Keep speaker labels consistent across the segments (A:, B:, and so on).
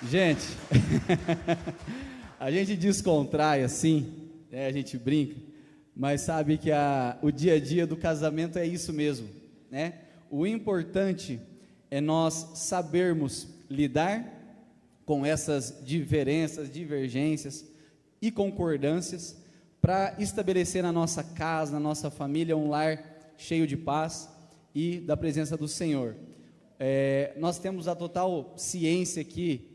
A: Gente, a gente descontrai assim, né? A gente brinca, mas sabe que o dia a dia do casamento é isso mesmo, né? O importante é nós sabermos lidar com essas diferenças, divergências e concordâncias para estabelecer na nossa casa, na nossa família, um lar cheio de paz e da presença do Senhor. Nós temos a total ciência que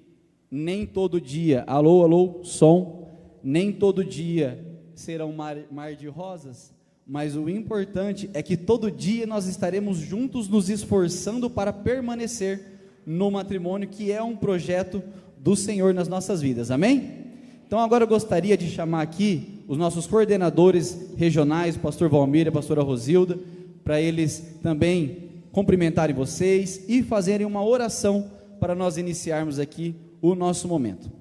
A: nem todo dia, alô, som, nem todo dia será um mar de rosas, mas o importante é que todo dia nós estaremos juntos nos esforçando para permanecer no matrimônio, que é um projeto do Senhor nas nossas vidas, amém? Então agora eu gostaria de chamar aqui os nossos coordenadores regionais, o pastor Valmir e a pastora Rosilda, para eles também cumprimentarem vocês e fazerem uma oração para nós iniciarmos aqui o nosso momento.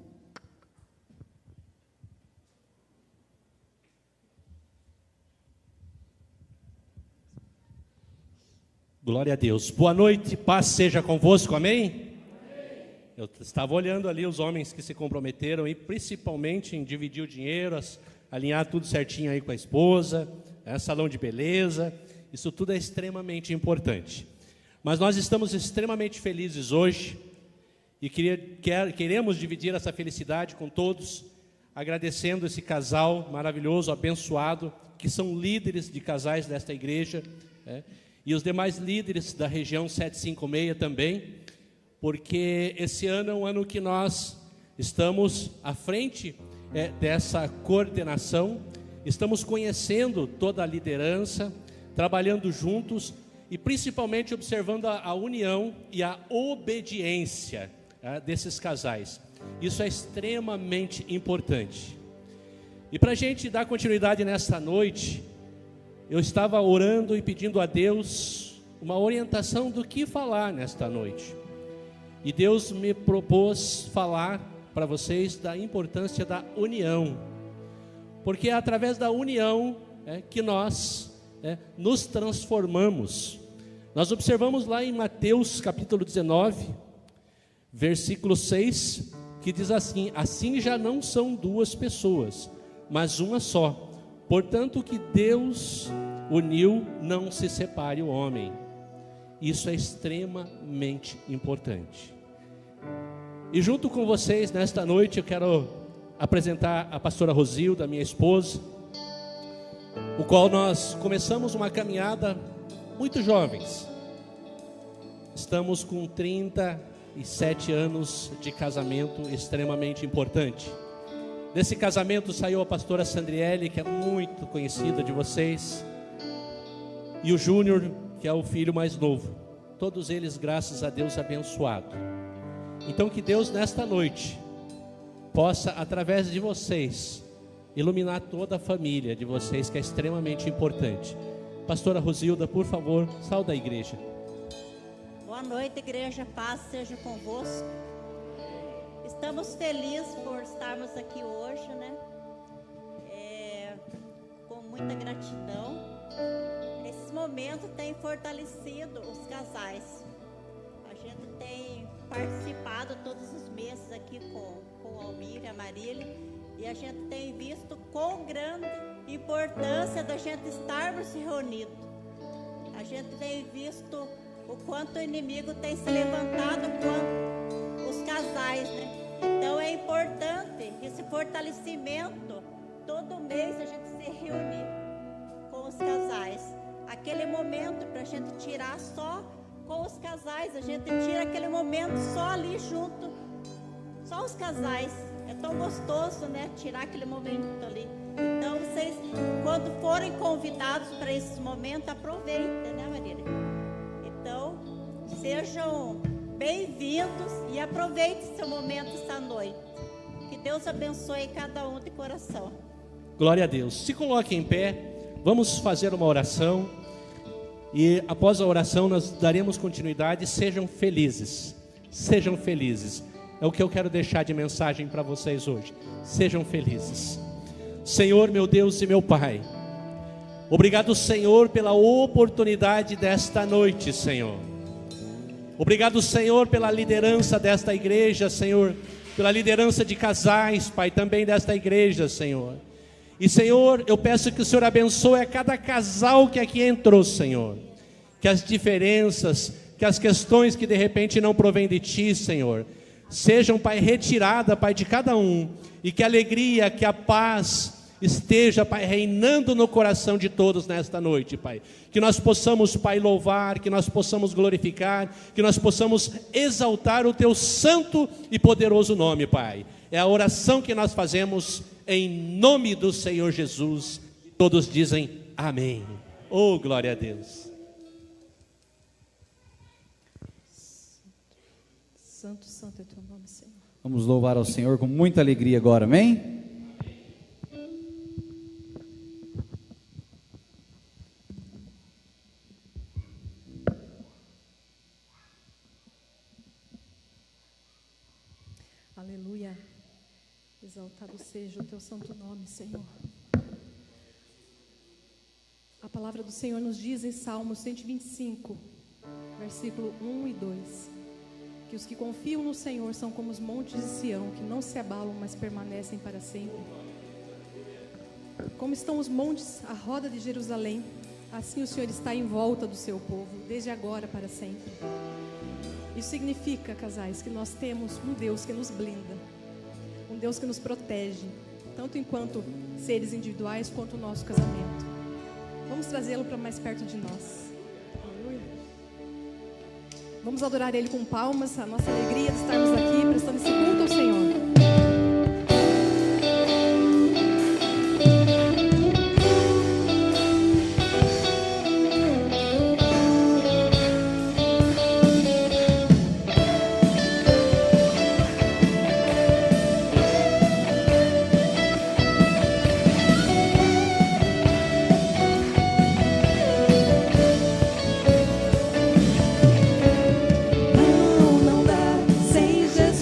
B: Glória a Deus. Boa noite, paz seja convosco, amém? Eu estava olhando ali os homens que se comprometeram, e principalmente em dividir o dinheiro, alinhar tudo certinho aí com a esposa, salão de beleza, isso tudo é extremamente importante. Mas nós estamos extremamente felizes hoje, e queremos dividir essa felicidade com todos, agradecendo esse casal maravilhoso, abençoado, que são líderes de casais desta igreja, e os demais líderes da região 756 também, porque esse ano é um ano que nós estamos à frente dessa coordenação, estamos conhecendo toda a liderança, trabalhando juntos e principalmente observando a união e a obediência desses casais. Isso é extremamente importante. E para a gente dar continuidade nesta noite, eu estava orando e pedindo a Deus uma orientação do que falar nesta noite. E Deus me propôs falar para vocês da importância da união, porque é através da união que nós nos transformamos. Nós observamos lá em Mateus capítulo 19, versículo 6, que diz assim: assim já não são duas pessoas, mas uma só. Portanto, o que Deus uniu, não se separe o homem. Isso é extremamente importante. E junto com vocês, nesta noite, eu quero apresentar a pastora Rosilda, minha esposa, o qual nós começamos uma caminhada muito jovens. Estamos com 37 anos de casamento extremamente importante. Desse casamento saiu a pastora Sandriele, que é muito conhecida de vocês, e o Júnior, que é o filho mais novo. Todos eles, graças a Deus, abençoados. Então que Deus nesta noite possa, através de vocês, iluminar toda a família de vocês, que é extremamente importante. Pastora Rosilda, por favor, sauda a igreja.
C: Boa noite, igreja, paz seja convosco. Estamos felizes por estarmos aqui hoje, né? Com muita gratidão. Esse momento tem fortalecido os casais. A gente tem participado todos os meses aqui com o Almir e a Marília, e a gente tem visto quão grande importância da gente estarmos reunidos. A gente tem visto o quanto o inimigo tem se levantado contra os casais, né? Então é importante esse fortalecimento, todo mês a gente se reunir com os casais. Aquele momento para a gente tirar só com os casais, a gente tira aquele momento só ali junto, só os casais. É tão gostoso, né? Tirar aquele momento ali. Então vocês, quando forem convidados para esses momentos, aproveitem, né, Marília? Então, sejam bem-vindos e aproveitem seu momento esta noite. Que Deus abençoe cada um de coração.
B: Glória a Deus. Se coloque em pé, vamos fazer uma oração. E após a oração nós daremos continuidade. Sejam felizes. Sejam felizes. É o que eu quero deixar de mensagem para vocês hoje. Sejam felizes. Senhor, meu Deus e meu Pai, obrigado, Senhor, pela oportunidade desta noite, Senhor. Obrigado, Senhor, pela liderança desta igreja, Senhor, pela liderança de casais, Pai, também desta igreja, Senhor. E, Senhor, eu peço que o Senhor abençoe a cada casal que aqui entrou, Senhor. Que as diferenças, que as questões que de repente não provêm de Ti, Senhor, sejam, Pai, retirada, Pai, de cada um. E que a alegria, que a paz esteja, Pai, reinando no coração de todos nesta noite, Pai. Que nós possamos, Pai, louvar, que nós possamos glorificar, que nós possamos exaltar o Teu santo e poderoso nome, Pai. É a oração que nós fazemos em nome do Senhor Jesus. Todos dizem amém. Oh, glória a Deus.
D: Santo, santo é Teu nome, Senhor.
A: Vamos louvar ao Senhor com muita alegria agora, amém?
D: Aleluia. Exaltado seja o Teu santo nome, Senhor. A palavra do Senhor nos diz em Salmo 125, versículo 1 e 2, que os que confiam no Senhor são como os montes de Sião, que não se abalam, mas permanecem para sempre. Como estão os montes à roda de Jerusalém, assim o Senhor está em volta do seu povo, desde agora para sempre. Isso significa, casais, que nós temos um Deus que nos blinda, um Deus que nos protege, tanto enquanto seres individuais quanto o nosso casamento. Vamos trazê-lo para mais perto de nós. Aleluia. Vamos adorar Ele com palmas, a nossa alegria de estarmos aqui prestando esse culto ao Senhor.
E: Não dá sem Jesus.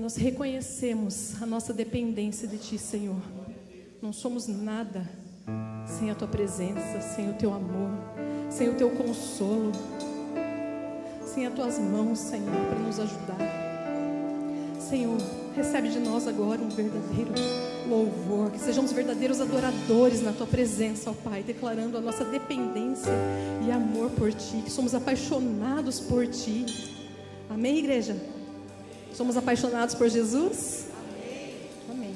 D: nós reconhecemos a nossa dependência de Ti, Senhor. Não somos nada sem a Tua presença, sem o Teu amor, sem o Teu consolo, sem as Tuas mãos, Senhor, para nos ajudar. Senhor, recebe de nós agora um verdadeiro louvor, que sejamos verdadeiros adoradores na Tua presença, ó Pai, declarando a nossa dependência e amor por Ti, que somos apaixonados por Ti. Amém, igreja? Somos apaixonados por Jesus? Amém.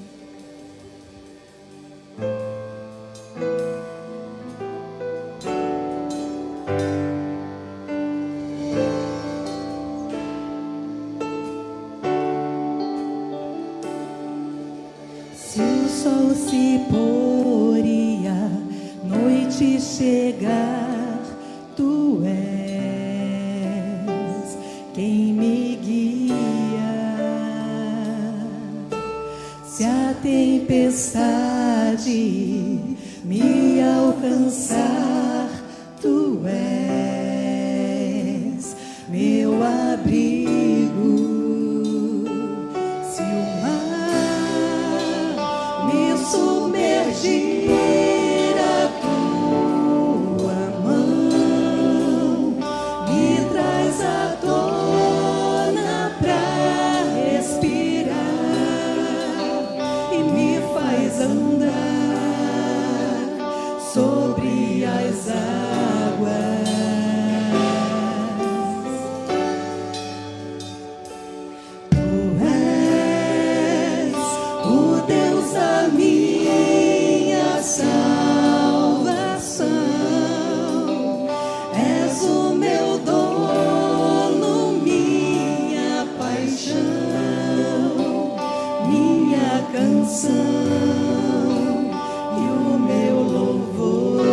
E: Se o sol se pôr e a noite chegar, Tu és quem me guia. Se a tempestade me alcançar, Tu és meu abrigo. Se o mar me submergir, a Tua mão me traz à tona pra respirar e me faz andar sobre as águas. Tu és o Deus da minha salvação, és o meu dono, minha paixão, minha canção e o meu louvor.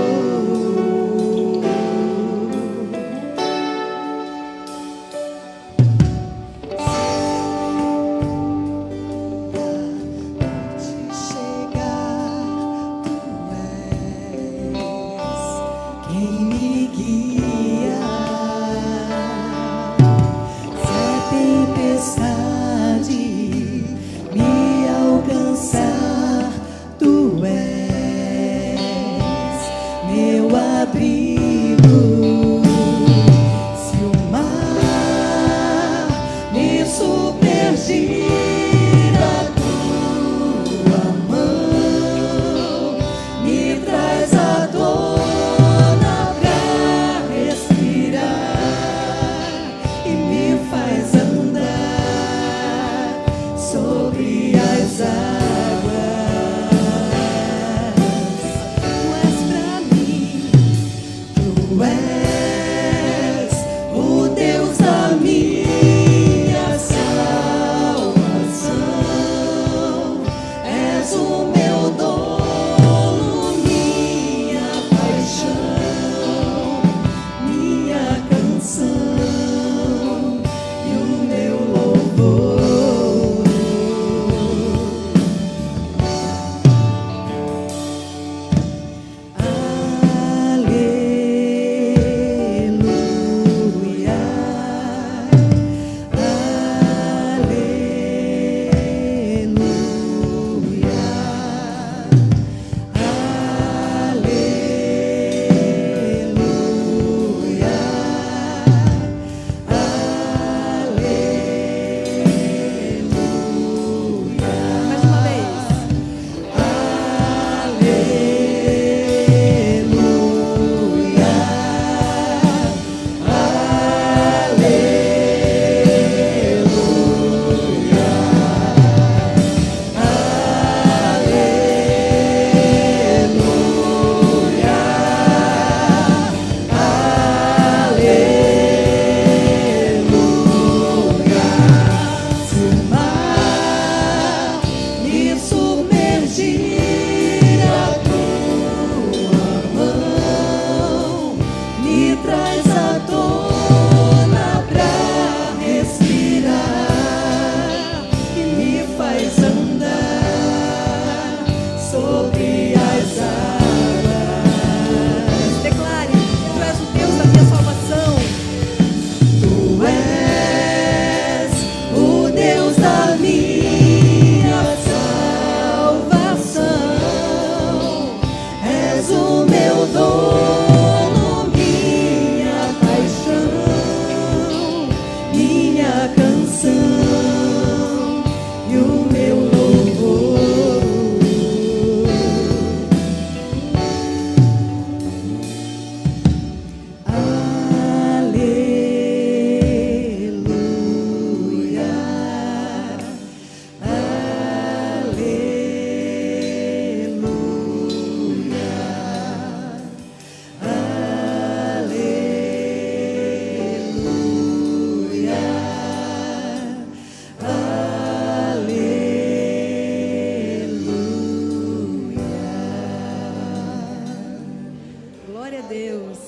D: Glória a Deus.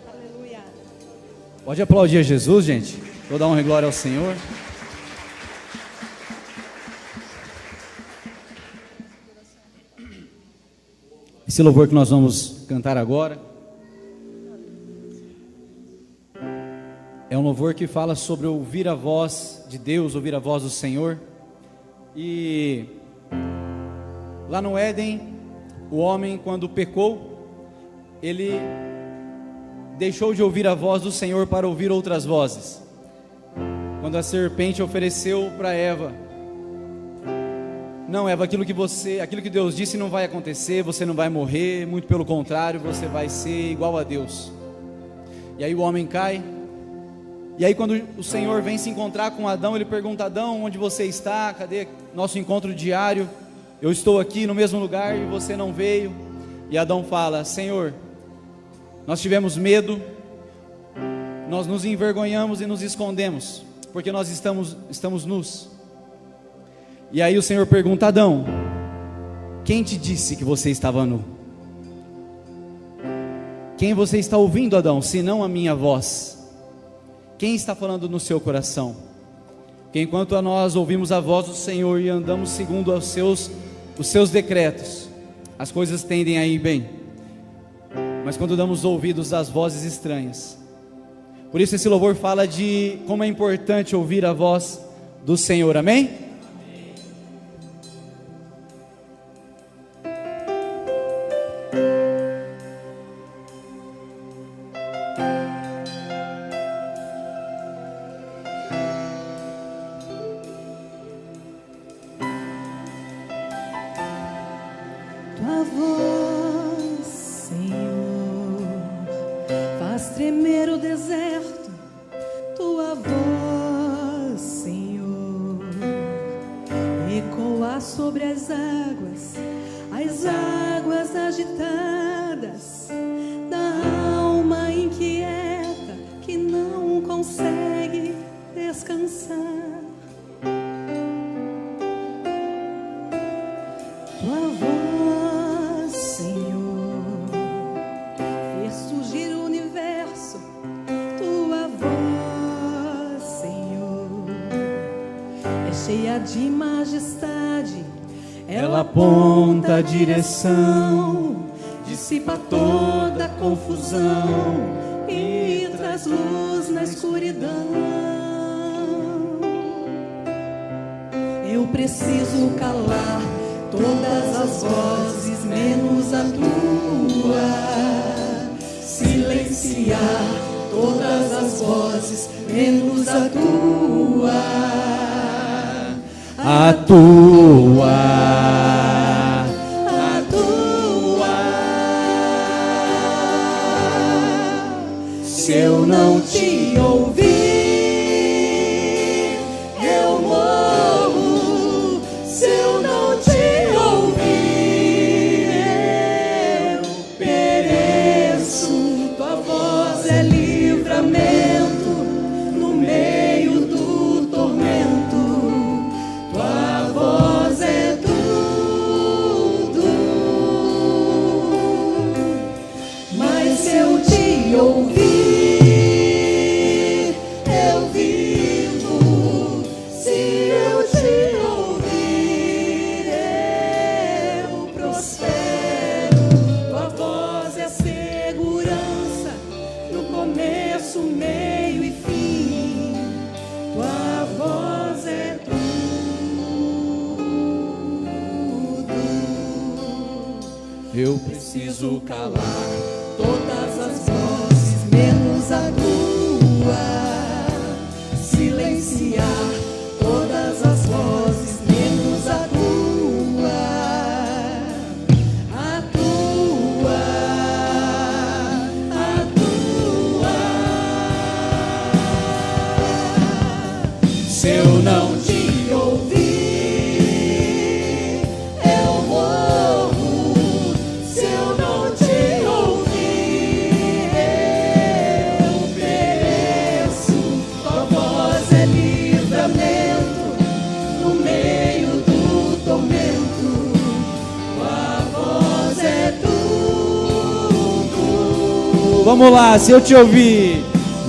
D: Aleluia.
A: Pode aplaudir a Jesus, gente. Vou dar honra e glória ao Senhor. Esse louvor que nós vamos cantar agora é um louvor que fala sobre ouvir a voz de Deus, ouvir a voz do Senhor. E lá no Éden, o homem, quando pecou, ele deixou de ouvir a voz do Senhor para ouvir outras vozes. Quando a serpente ofereceu para Eva: não, Eva, aquilo que Deus disse não vai acontecer, você não vai morrer, muito pelo contrário, você vai ser igual a Deus. E aí o homem cai. E aí quando o Senhor vem se encontrar com Adão, ele pergunta: Adão, onde você está? Cadê nosso encontro diário? Eu estou aqui no mesmo lugar e você não veio. E Adão fala: Senhor, nós tivemos medo, nós nos envergonhamos e nos escondemos, porque nós estamos nus. E aí o Senhor pergunta: Adão, quem te disse que você estava nu? Quem você está ouvindo, Adão, senão a minha voz? Quem está falando no seu coração? Porque enquanto nós ouvimos a voz do Senhor e andamos segundo os seus decretos, as coisas tendem a ir bem. Mas quando damos ouvidos às vozes estranhas, por isso esse louvor fala de como é importante ouvir a voz do Senhor, amém?
E: Tua voz, Senhor, faz tremer o deserto. Tua voz, Senhor, ecoa sobre as águas agitadas da alma inquieta que não consegue descansar. Tua voz, Senhor, fez surgir o universo. Tua voz, Senhor, é cheia de majestade. Ela aponta a direção, dissipa toda a confusão e traz luz na escuridão. Eu preciso calar todas as vozes, menos a tua. Silenciar todas as vozes, menos a tua.
A: A tua.
E: A tua. Se eu não te ouvir, eu morro. Se eu não te ouvir, eu pereço. Tua voz é livramento no meio do tormento. Tua voz é tudo. Mas se eu te ouvir, eu vivo. Se eu te ouvir, eu prospero. Tua voz é segurança no começo, meio e fim. Tua voz é tudo. Eu preciso calar todas as vozes, menos a tua. Silenciar todas as vozes, menos a tua. A tua. A tua. Se eu não te ouvir, eu morro. Se eu não te ouvir, eu pereço. Tua voz é livramento no meio do tormento. Tua voz é tudo.
A: Vamos lá, se eu te ouvir.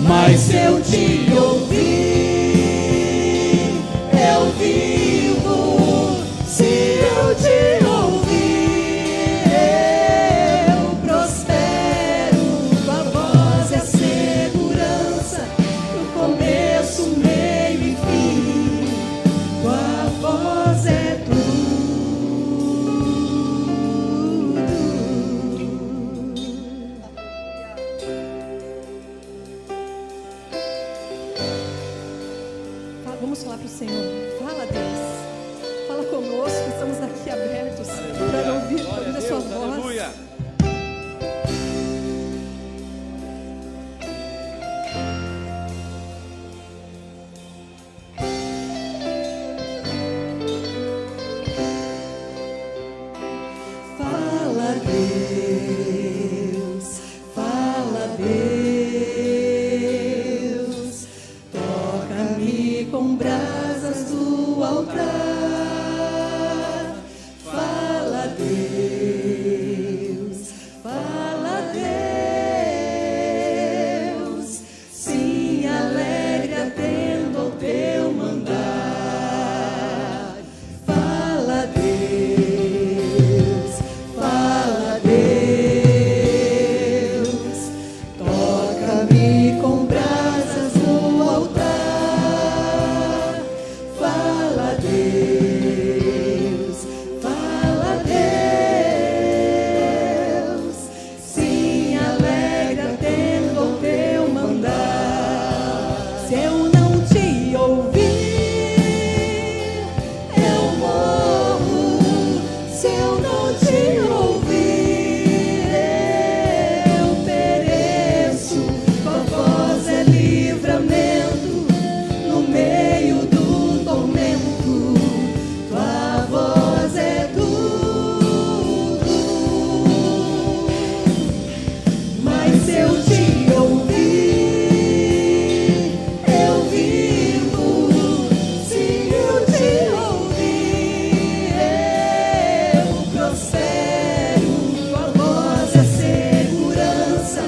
E: Mas se eu te ouvir, eu vivo. Se eu te ouvir, eu prospero. Tua voz é a segurança, no começo, meio e fim. Tua voz é tudo.
D: Vamos falar para o Senhor. Fala, Deus. Fala conosco. Estamos aqui abertos para ouvir a sua voz.
A: Aleluia.
E: Fala, Deus, fala, Deus, toca-me com brasas do altar. Fala, Deus, sim, alegre atendo ao teu mandar. Fala, Deus, toca-me com brasas no altar. Fala, Deus, sim, alegre atendo ao teu mandar. Se eu não te ouvir, eu morro. Se eu não te ouvir, eu pereço. Tua voz é livramento no meio do tormento. Tua voz é tudo. Mas se eu te ouvir, eu vivo. Se eu te ouvir, eu prospero. Tua voz é segurança,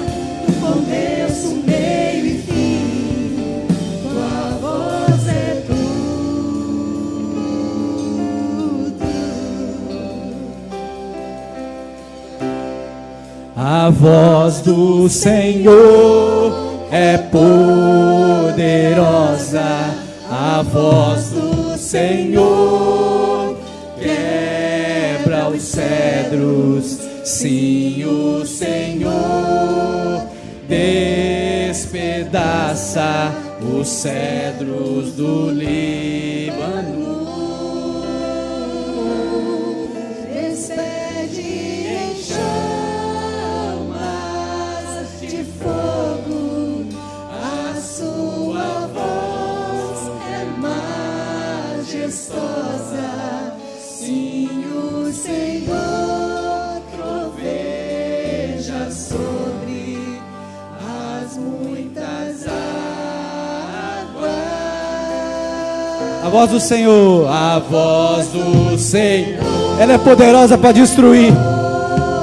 E: no começo, meio e fim. Tua voz é tudo.
A: A voz do Senhor é poderosa. A voz do Senhor quebra os cedros. Sim, o Senhor despedaça os cedros do Líbano.
E: Despede em chamas de fogo, a sua voz é majestosa. Sim, o Senhor troveja sobre as muitas águas.
A: A voz do Senhor, a voz do Senhor, ela é poderosa para destruir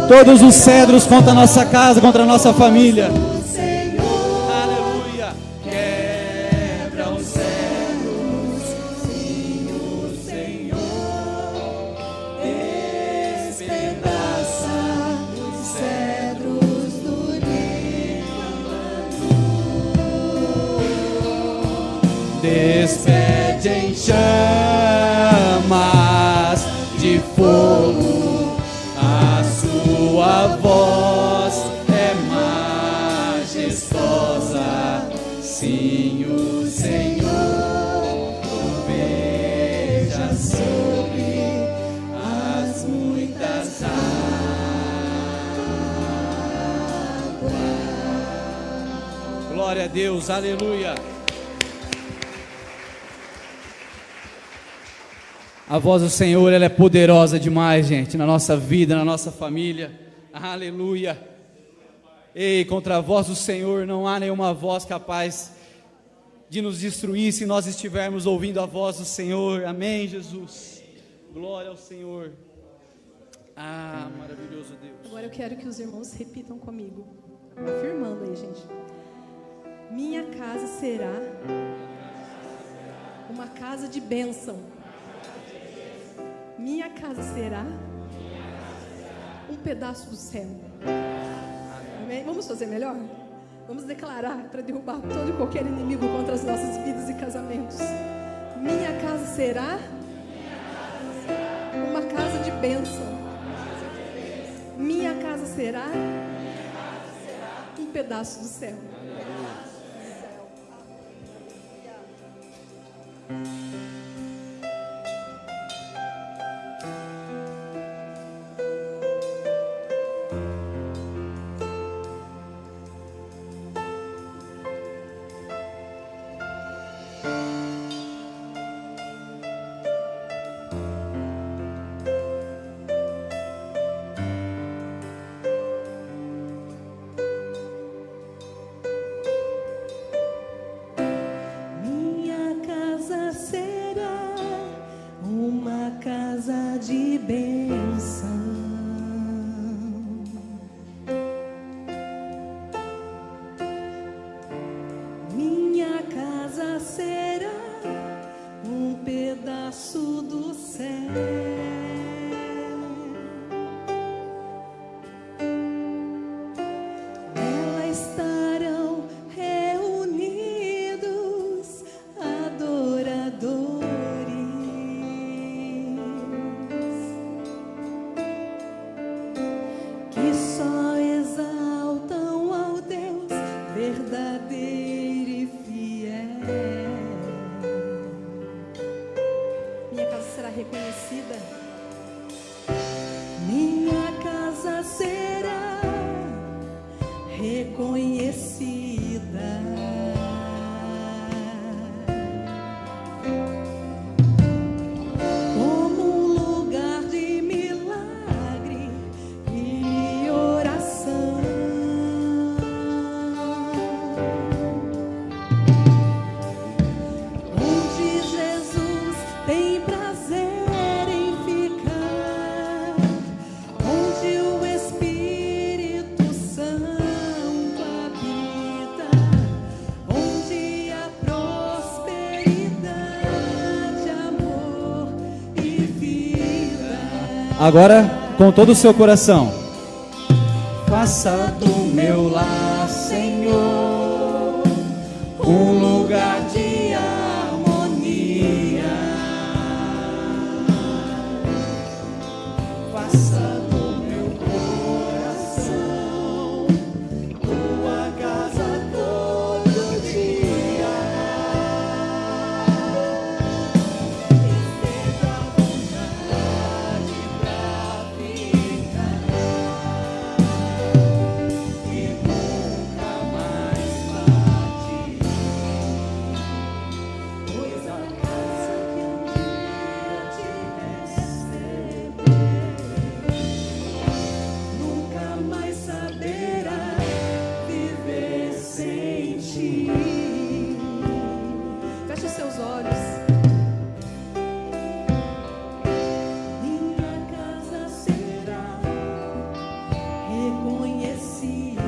A: todos os cedros contra a nossa casa, contra a nossa família. Aleluia. Quebra os cedros, sim, o Senhor
E: Despedaça os cedros do Líbano.
A: despede em chamas de fogo, a sua voz é majestosa. Sim, o Senhor veja sobre as muitas águas. Glória a Deus, aleluia. A voz do Senhor, ela é poderosa demais, gente, na nossa vida, na nossa família. Aleluia. Ei, contra a voz do Senhor não há nenhuma voz capaz de nos destruir se nós estivermos ouvindo a voz do Senhor. Amém, Jesus. Glória ao Senhor. Ah, maravilhoso Deus.
D: Agora eu quero que os irmãos repitam comigo. Afirmando aí, gente. Minha casa será uma casa de bênção. Minha casa será um pedaço do céu. Amém? Vamos fazer melhor? Vamos declarar para derrubar todo e qualquer inimigo contra as nossas vidas e casamentos. Minha casa será uma casa de bênção. Minha casa será um pedaço do céu.
E: De bênção, minha casa será um pedaço do céu. Nela estarão reunidos adoradores.
D: Reconhecida.
E: Minha casa será reconhecida. Como um lugar de milagre e oração. Onde Jesus tem prazer.
A: Agora, com todo o seu coração, faça do meu lar, Senhor, um lugar de harmonia. Faça do meu coração tua casa todo dia. Esteja à vontade pra ficar e nunca mais partir, pois a casa que um dia te receber nunca mais saberá viver sem ti.
D: Feche os seus olhos.
E: Minha casa será reconhecida.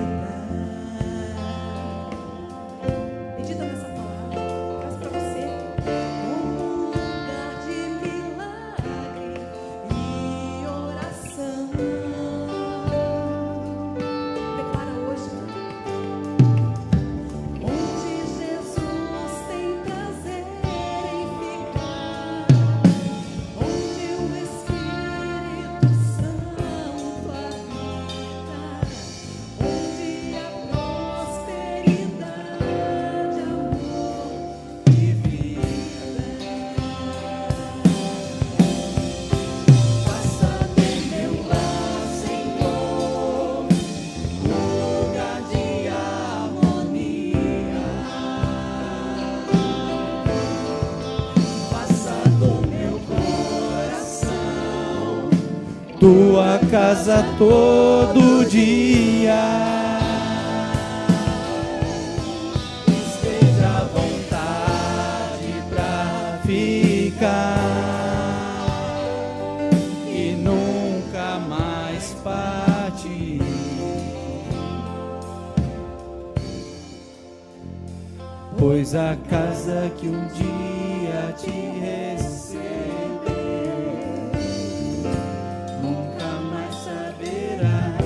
D: Medita nessa palavra. Casa para você.
E: Como um lugar de milagre e oração.
D: Declara hoje.
E: Onde Jesus tem prazer em ficar. Onde o Espírito Santo habita. Onde a prosperidade, amor e vida. Faça do meu lar, Senhor, um lugar de harmonia. Faça do meu coração
A: Tua casa todo dia. Esteja à vontade pra ficar e nunca mais partir, pois a casa que um dia te recebeu nunca mais saberá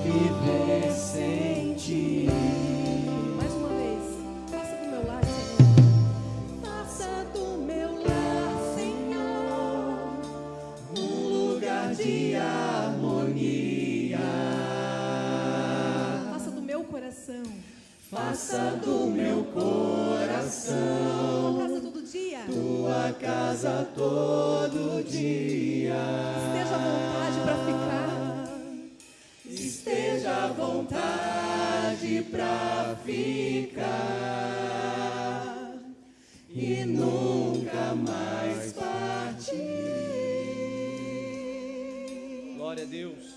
A: viver sem ti.
D: Mais uma vez, faça do meu lar, Senhor.
E: Faça do meu lar, Senhor, um lugar de harmonia.
D: Faça do meu coração.
E: Faça do meu coração
D: Tua casa todo dia.
E: tua casa todo dia.
D: Esteja à vontade para ficar.
E: Esteja à vontade pra ficar e nunca mais partir.
A: Glória a Deus.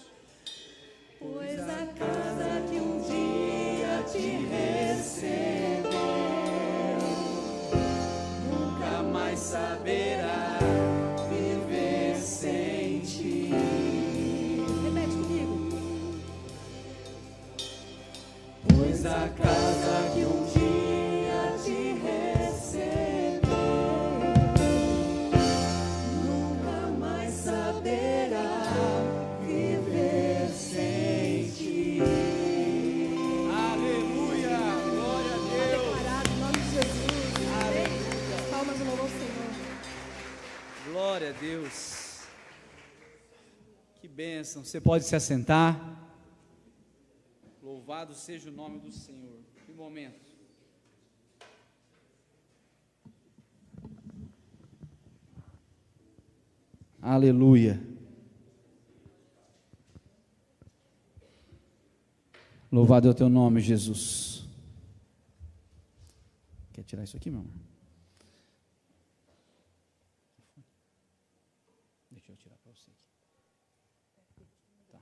E: Pois a casa que um dia te recebeu nunca mais saberá viver sem ti.
D: Repete comigo.
E: Pois a casa que um dia te recebeu nunca mais saberá viver sem ti.
A: Aleluia. Glória a Deus.
D: Declarado em nome de Jesus. Amém. Palmas de louvor ao Senhor.
A: Glória a Deus. Que bênção. Você pode se assentar. Louvado seja o nome do Senhor. Que momento. Aleluia. Louvado é o teu nome, Jesus. Quer tirar isso aqui, meu amor? Deixa eu tirar para você aqui. Tá.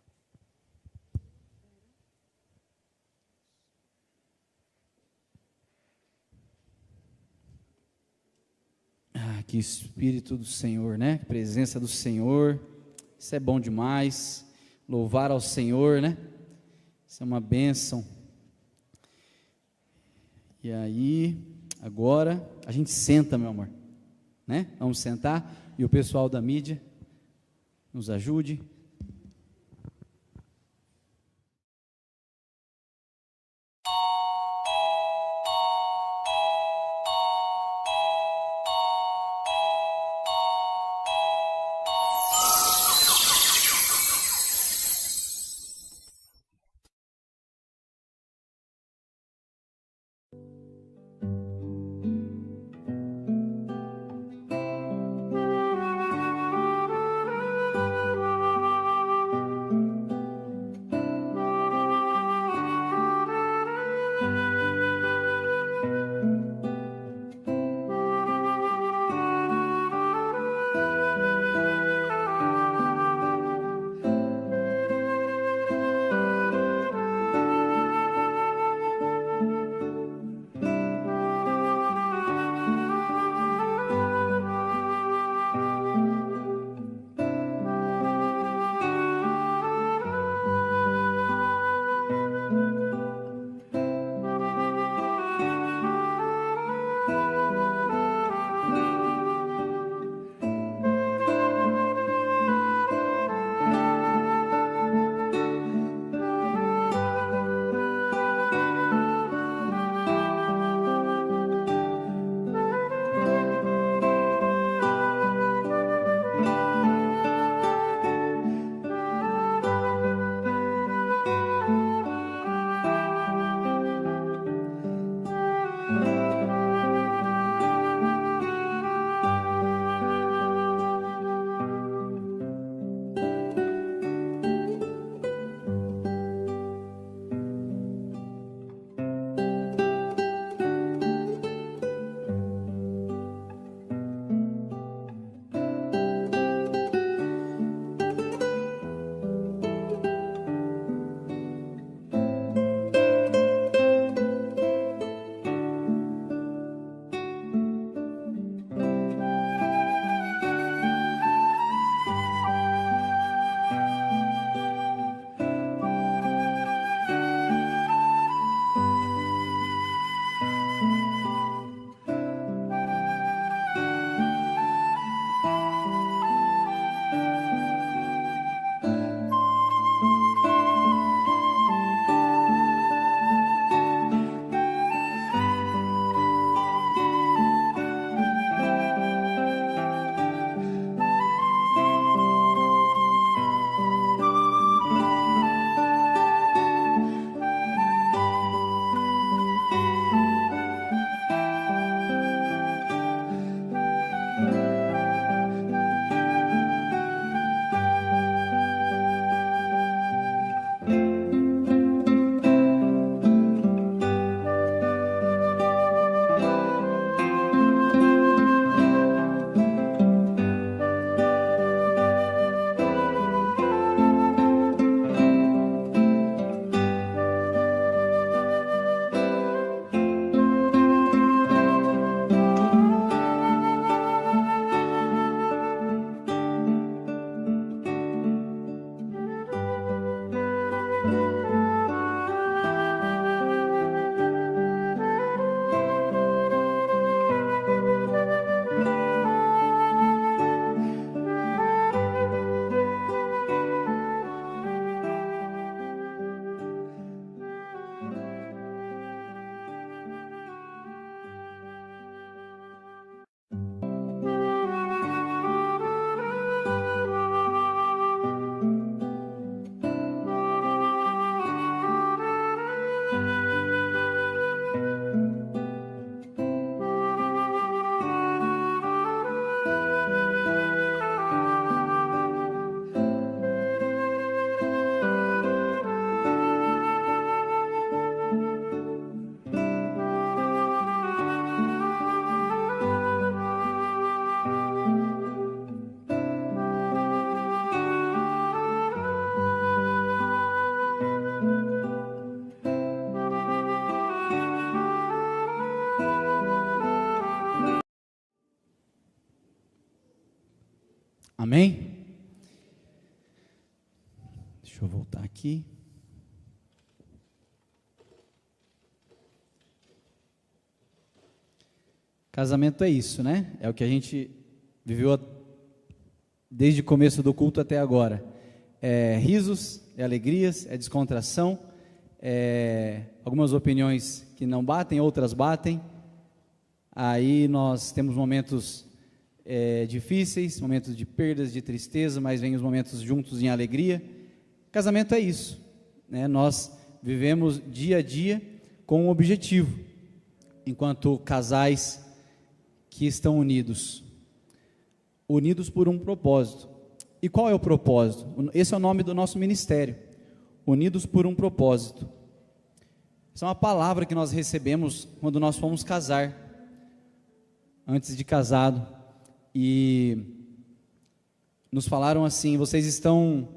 A: Ah, que Espírito do Senhor, né? Presença do Senhor. Isso é bom demais. Louvar ao Senhor, né? Isso é uma bênção. E aí, agora, a gente senta, meu amor, né? Vamos sentar e o pessoal da mídia nos ajude. Amém? Deixa eu voltar aqui. Casamento é isso, né? É o que a gente viveu desde o começo do culto até agora. É risos, é alegrias, é descontração, algumas opiniões que não batem, outras batem. Aí nós temos momentos difíceis, momentos de perdas, de tristeza, mas vem os momentos juntos em alegria. Casamento é isso, né? Nós vivemos dia a dia com um objetivo, enquanto casais que estão unidos por um propósito. E qual é o propósito? Esse é o nome do nosso ministério, Unidos por um Propósito. Essa é uma palavra que nós recebemos quando nós fomos casar, antes de casado, e nos falaram assim: vocês estão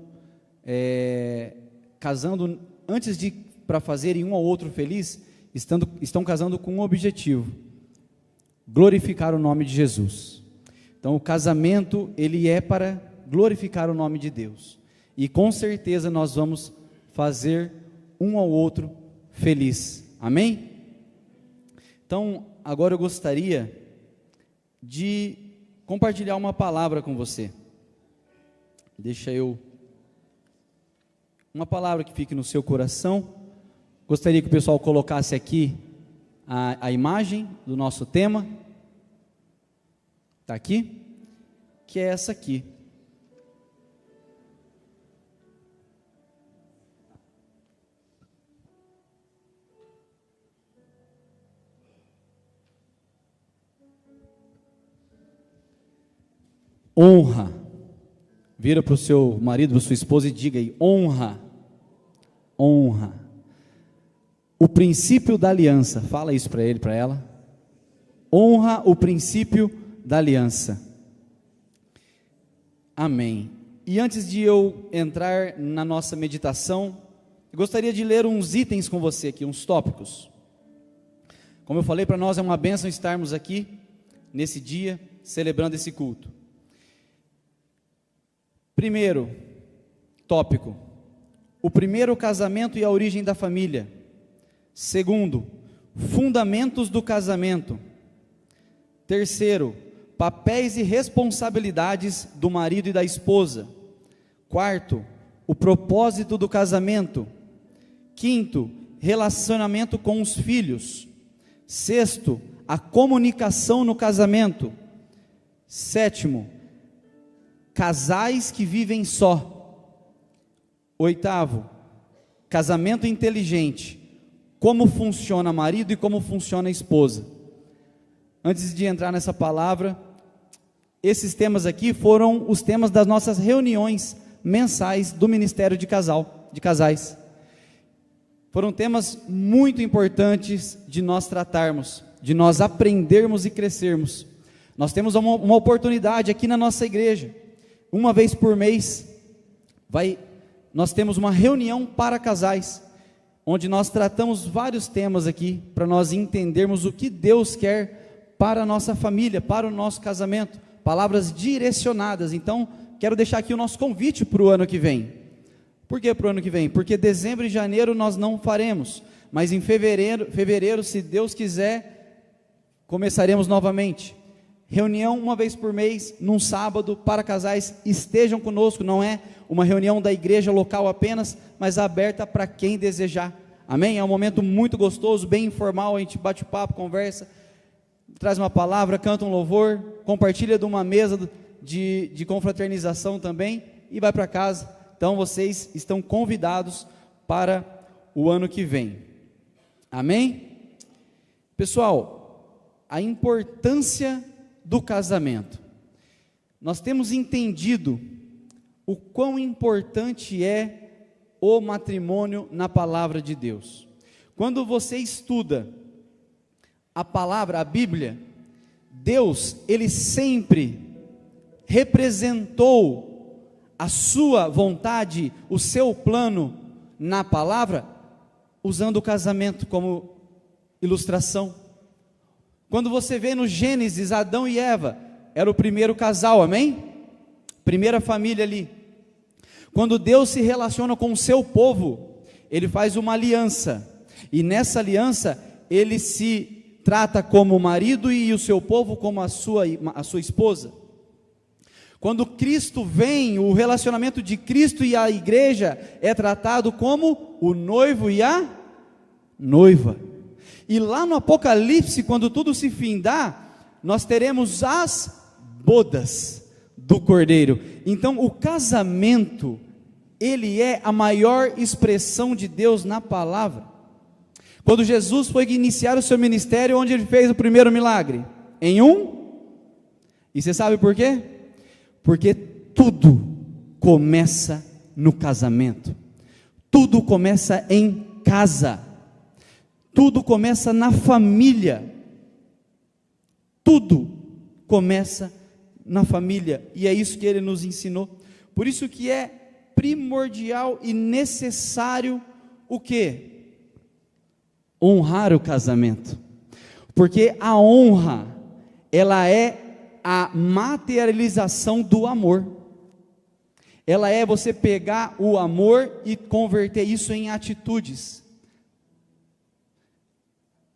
A: casando antes de para fazerem um ao outro feliz, estão casando com um objetivo: glorificar o nome de Jesus. Então o casamento, ele é para glorificar o nome de Deus, e com certeza nós vamos fazer um ao outro feliz, amém? Então agora eu gostaria de compartilhar uma palavra com você. Uma palavra que fique no seu coração. Gostaria que o pessoal colocasse aqui a imagem do nosso tema. Está aqui? Que é essa aqui. Honra. Vira para o seu marido, para a sua esposa e diga aí: honra. Honra. O princípio da aliança. Fala isso para ele, para ela. Honra o princípio da aliança. Amém. E antes de eu entrar na nossa meditação, eu gostaria de ler uns itens com você aqui, uns tópicos. Como eu falei, para nós é uma bênção estarmos aqui nesse dia, celebrando esse culto. Primeiro tópico: o primeiro casamento e a origem da família. Segundo, fundamentos do casamento. Terceiro, papéis e responsabilidades do marido e da esposa. Quarto, o propósito do casamento. Quinto, relacionamento com os filhos. Sexto, a comunicação no casamento. Sétimo, casais que vivem só. Oitavo, casamento inteligente. Como funciona marido e como funciona a esposa. Antes de entrar nessa palavra, esses temas aqui foram os temas das nossas reuniões mensais do Ministério de Casais. Foram temas muito importantes de nós tratarmos, de nós aprendermos e crescermos. Nós temos uma oportunidade aqui na nossa igreja. Uma vez por mês, nós temos uma reunião para casais, onde nós tratamos vários temas aqui, para nós entendermos o que Deus quer para a nossa família, para o nosso casamento, palavras direcionadas. Então, quero deixar aqui o nosso convite para o ano que vem. Por que para o ano que vem? Porque dezembro e janeiro nós não faremos, mas em fevereiro, se Deus quiser, começaremos novamente. Reunião uma vez por mês, num sábado, para casais. Estejam conosco, não é uma reunião da igreja local apenas, mas aberta para quem desejar, amém? É um momento muito gostoso, bem informal, a gente bate papo, conversa, traz uma palavra, canta um louvor, compartilha de uma mesa de confraternização também, e vai para casa. Então vocês estão convidados para o ano que vem, amém? Pessoal, a importância do casamento. Nós temos entendido o quão importante é o matrimônio na palavra de Deus. Quando você estuda a palavra, a Bíblia, Deus, Ele sempre representou a sua vontade, o seu plano na palavra, usando o casamento como ilustração. Quando você vê no Gênesis, Adão e Eva, era o primeiro casal, amém? primeira família ali. Quando Deus se relaciona com o seu povo, Ele faz uma aliança, e nessa aliança Ele se trata como o marido e o seu povo como a sua esposa. Quando Cristo vem, o relacionamento de Cristo e a igreja é tratado como o noivo e a noiva. E lá no Apocalipse, quando tudo se findar, nós teremos as bodas do Cordeiro. Então o casamento, ele é a maior expressão de Deus na palavra. Quando Jesus foi iniciar o seu ministério, onde ele fez o primeiro milagre? Em e você sabe por quê? Porque tudo começa no casamento, tudo começa em casa, tudo começa na família, tudo começa na família, e é isso que ele nos ensinou. Por isso que é primordial e necessário o quê? Honrar o casamento, porque a honra, ela é a materialização do amor, ela é você pegar o amor e converter isso em atitudes.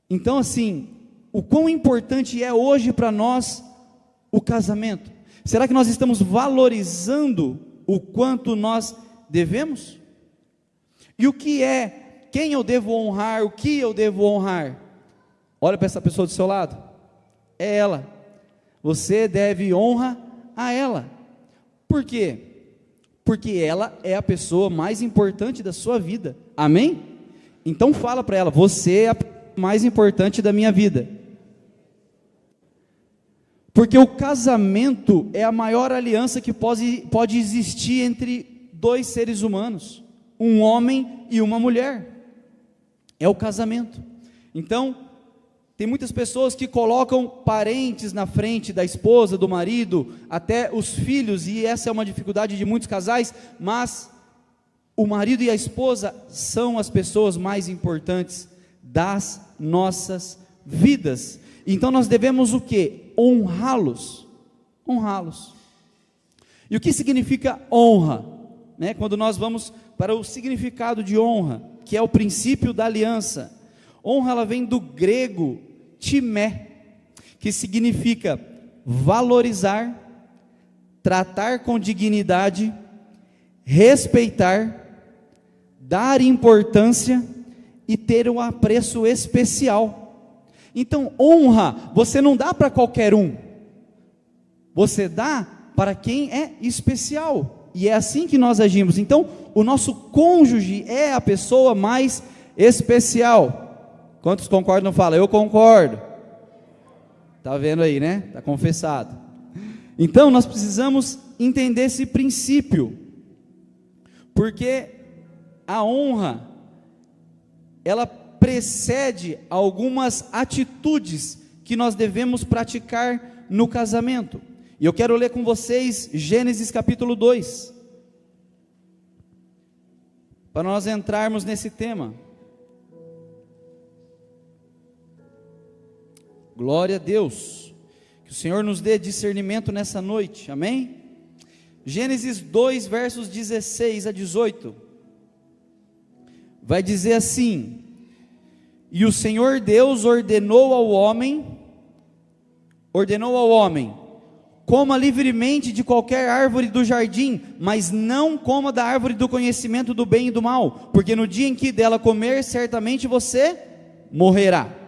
A: Então assim, o quão importante é hoje para nós o casamento? Será que nós estamos valorizando o quanto nós devemos? E o que é, quem eu devo honrar, o que eu devo honrar? Olha para essa pessoa do seu lado, é ela. Você deve honra a ela. Por quê? Porque ela é a pessoa mais importante da sua vida. Amém? Então fala para ela, você é a pessoa mais importante da minha vida. Porque o casamento é a maior aliança que pode existir entre dois seres humanos, um homem e uma mulher. É o casamento. Então, tem muitas pessoas que colocam parentes na frente da esposa, do marido, até os filhos, e essa é uma dificuldade de muitos casais, mas o marido e a esposa são as pessoas mais importantes das nossas vidas. Então nós devemos o quê? Honrá-los. Honrá-los. E o que significa honra? Quando nós vamos para o significado de honra, que é o princípio da aliança. Honra, ela vem do grego timé, que significa valorizar, tratar com dignidade, respeitar, dar importância e ter um apreço especial. Então, honra, você não dá para qualquer um, você dá para quem é especial, e é assim que nós agimos. Então, o nosso cônjuge é a pessoa mais especial. Quantos concordam? Fala, eu concordo. Está vendo aí, né? Está confessado. Então nós precisamos entender esse princípio, porque a honra, ela precede algumas atitudes que nós devemos praticar no casamento. E eu quero ler com vocês Gênesis capítulo 2, para nós entrarmos nesse tema. Glória a Deus, que o Senhor nos dê discernimento nessa noite, amém? Gênesis 2, versos 16 a 18, vai dizer assim: e o Senhor Deus ordenou ao homem, coma livremente de qualquer árvore do jardim, mas não coma da árvore do conhecimento do bem e do mal, porque no dia em que dela comer, certamente você morrerá.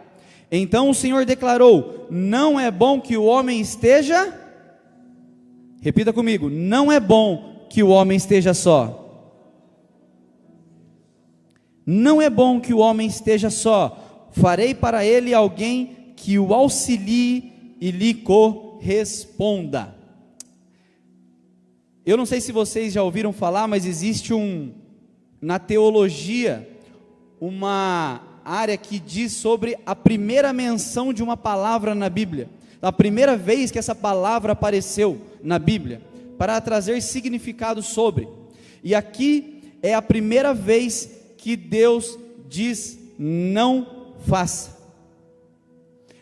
A: Então o Senhor declarou: não é bom que o homem esteja, repita comigo, não é bom que o homem esteja só. Não é bom que o homem esteja só. Farei para ele alguém que o auxilie e lhe corresponda. Eu não sei se vocês já ouviram falar, mas existe na teologia, uma área que diz sobre a primeira menção de uma palavra na Bíblia, a primeira vez que essa palavra apareceu na Bíblia, para trazer significado sobre, e aqui é a primeira vez que Deus diz não faça,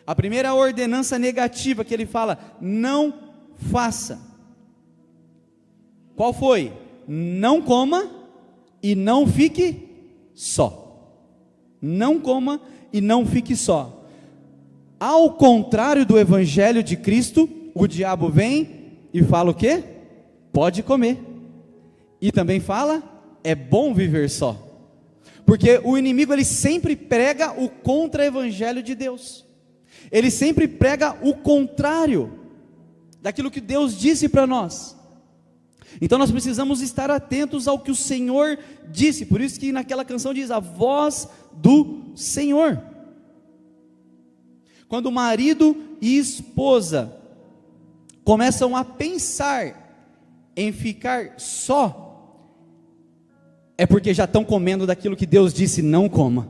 A: a primeira ordenança negativa que ele fala, não faça. Qual foi? Não coma e não fique só. Não coma e não fique só. Ao contrário do evangelho de Cristo, o diabo vem e fala o quê? Pode comer. E também fala, é bom viver só. Porque o inimigo, ele sempre prega o contra-evangelho de Deus. Ele sempre prega o contrário daquilo que Deus disse para nós. Então nós precisamos estar atentos ao que o Senhor disse. Por isso que naquela canção diz, a voz do Senhor. Quando marido e esposa começam a pensar em ficar só, é porque já estão comendo daquilo que Deus disse não coma.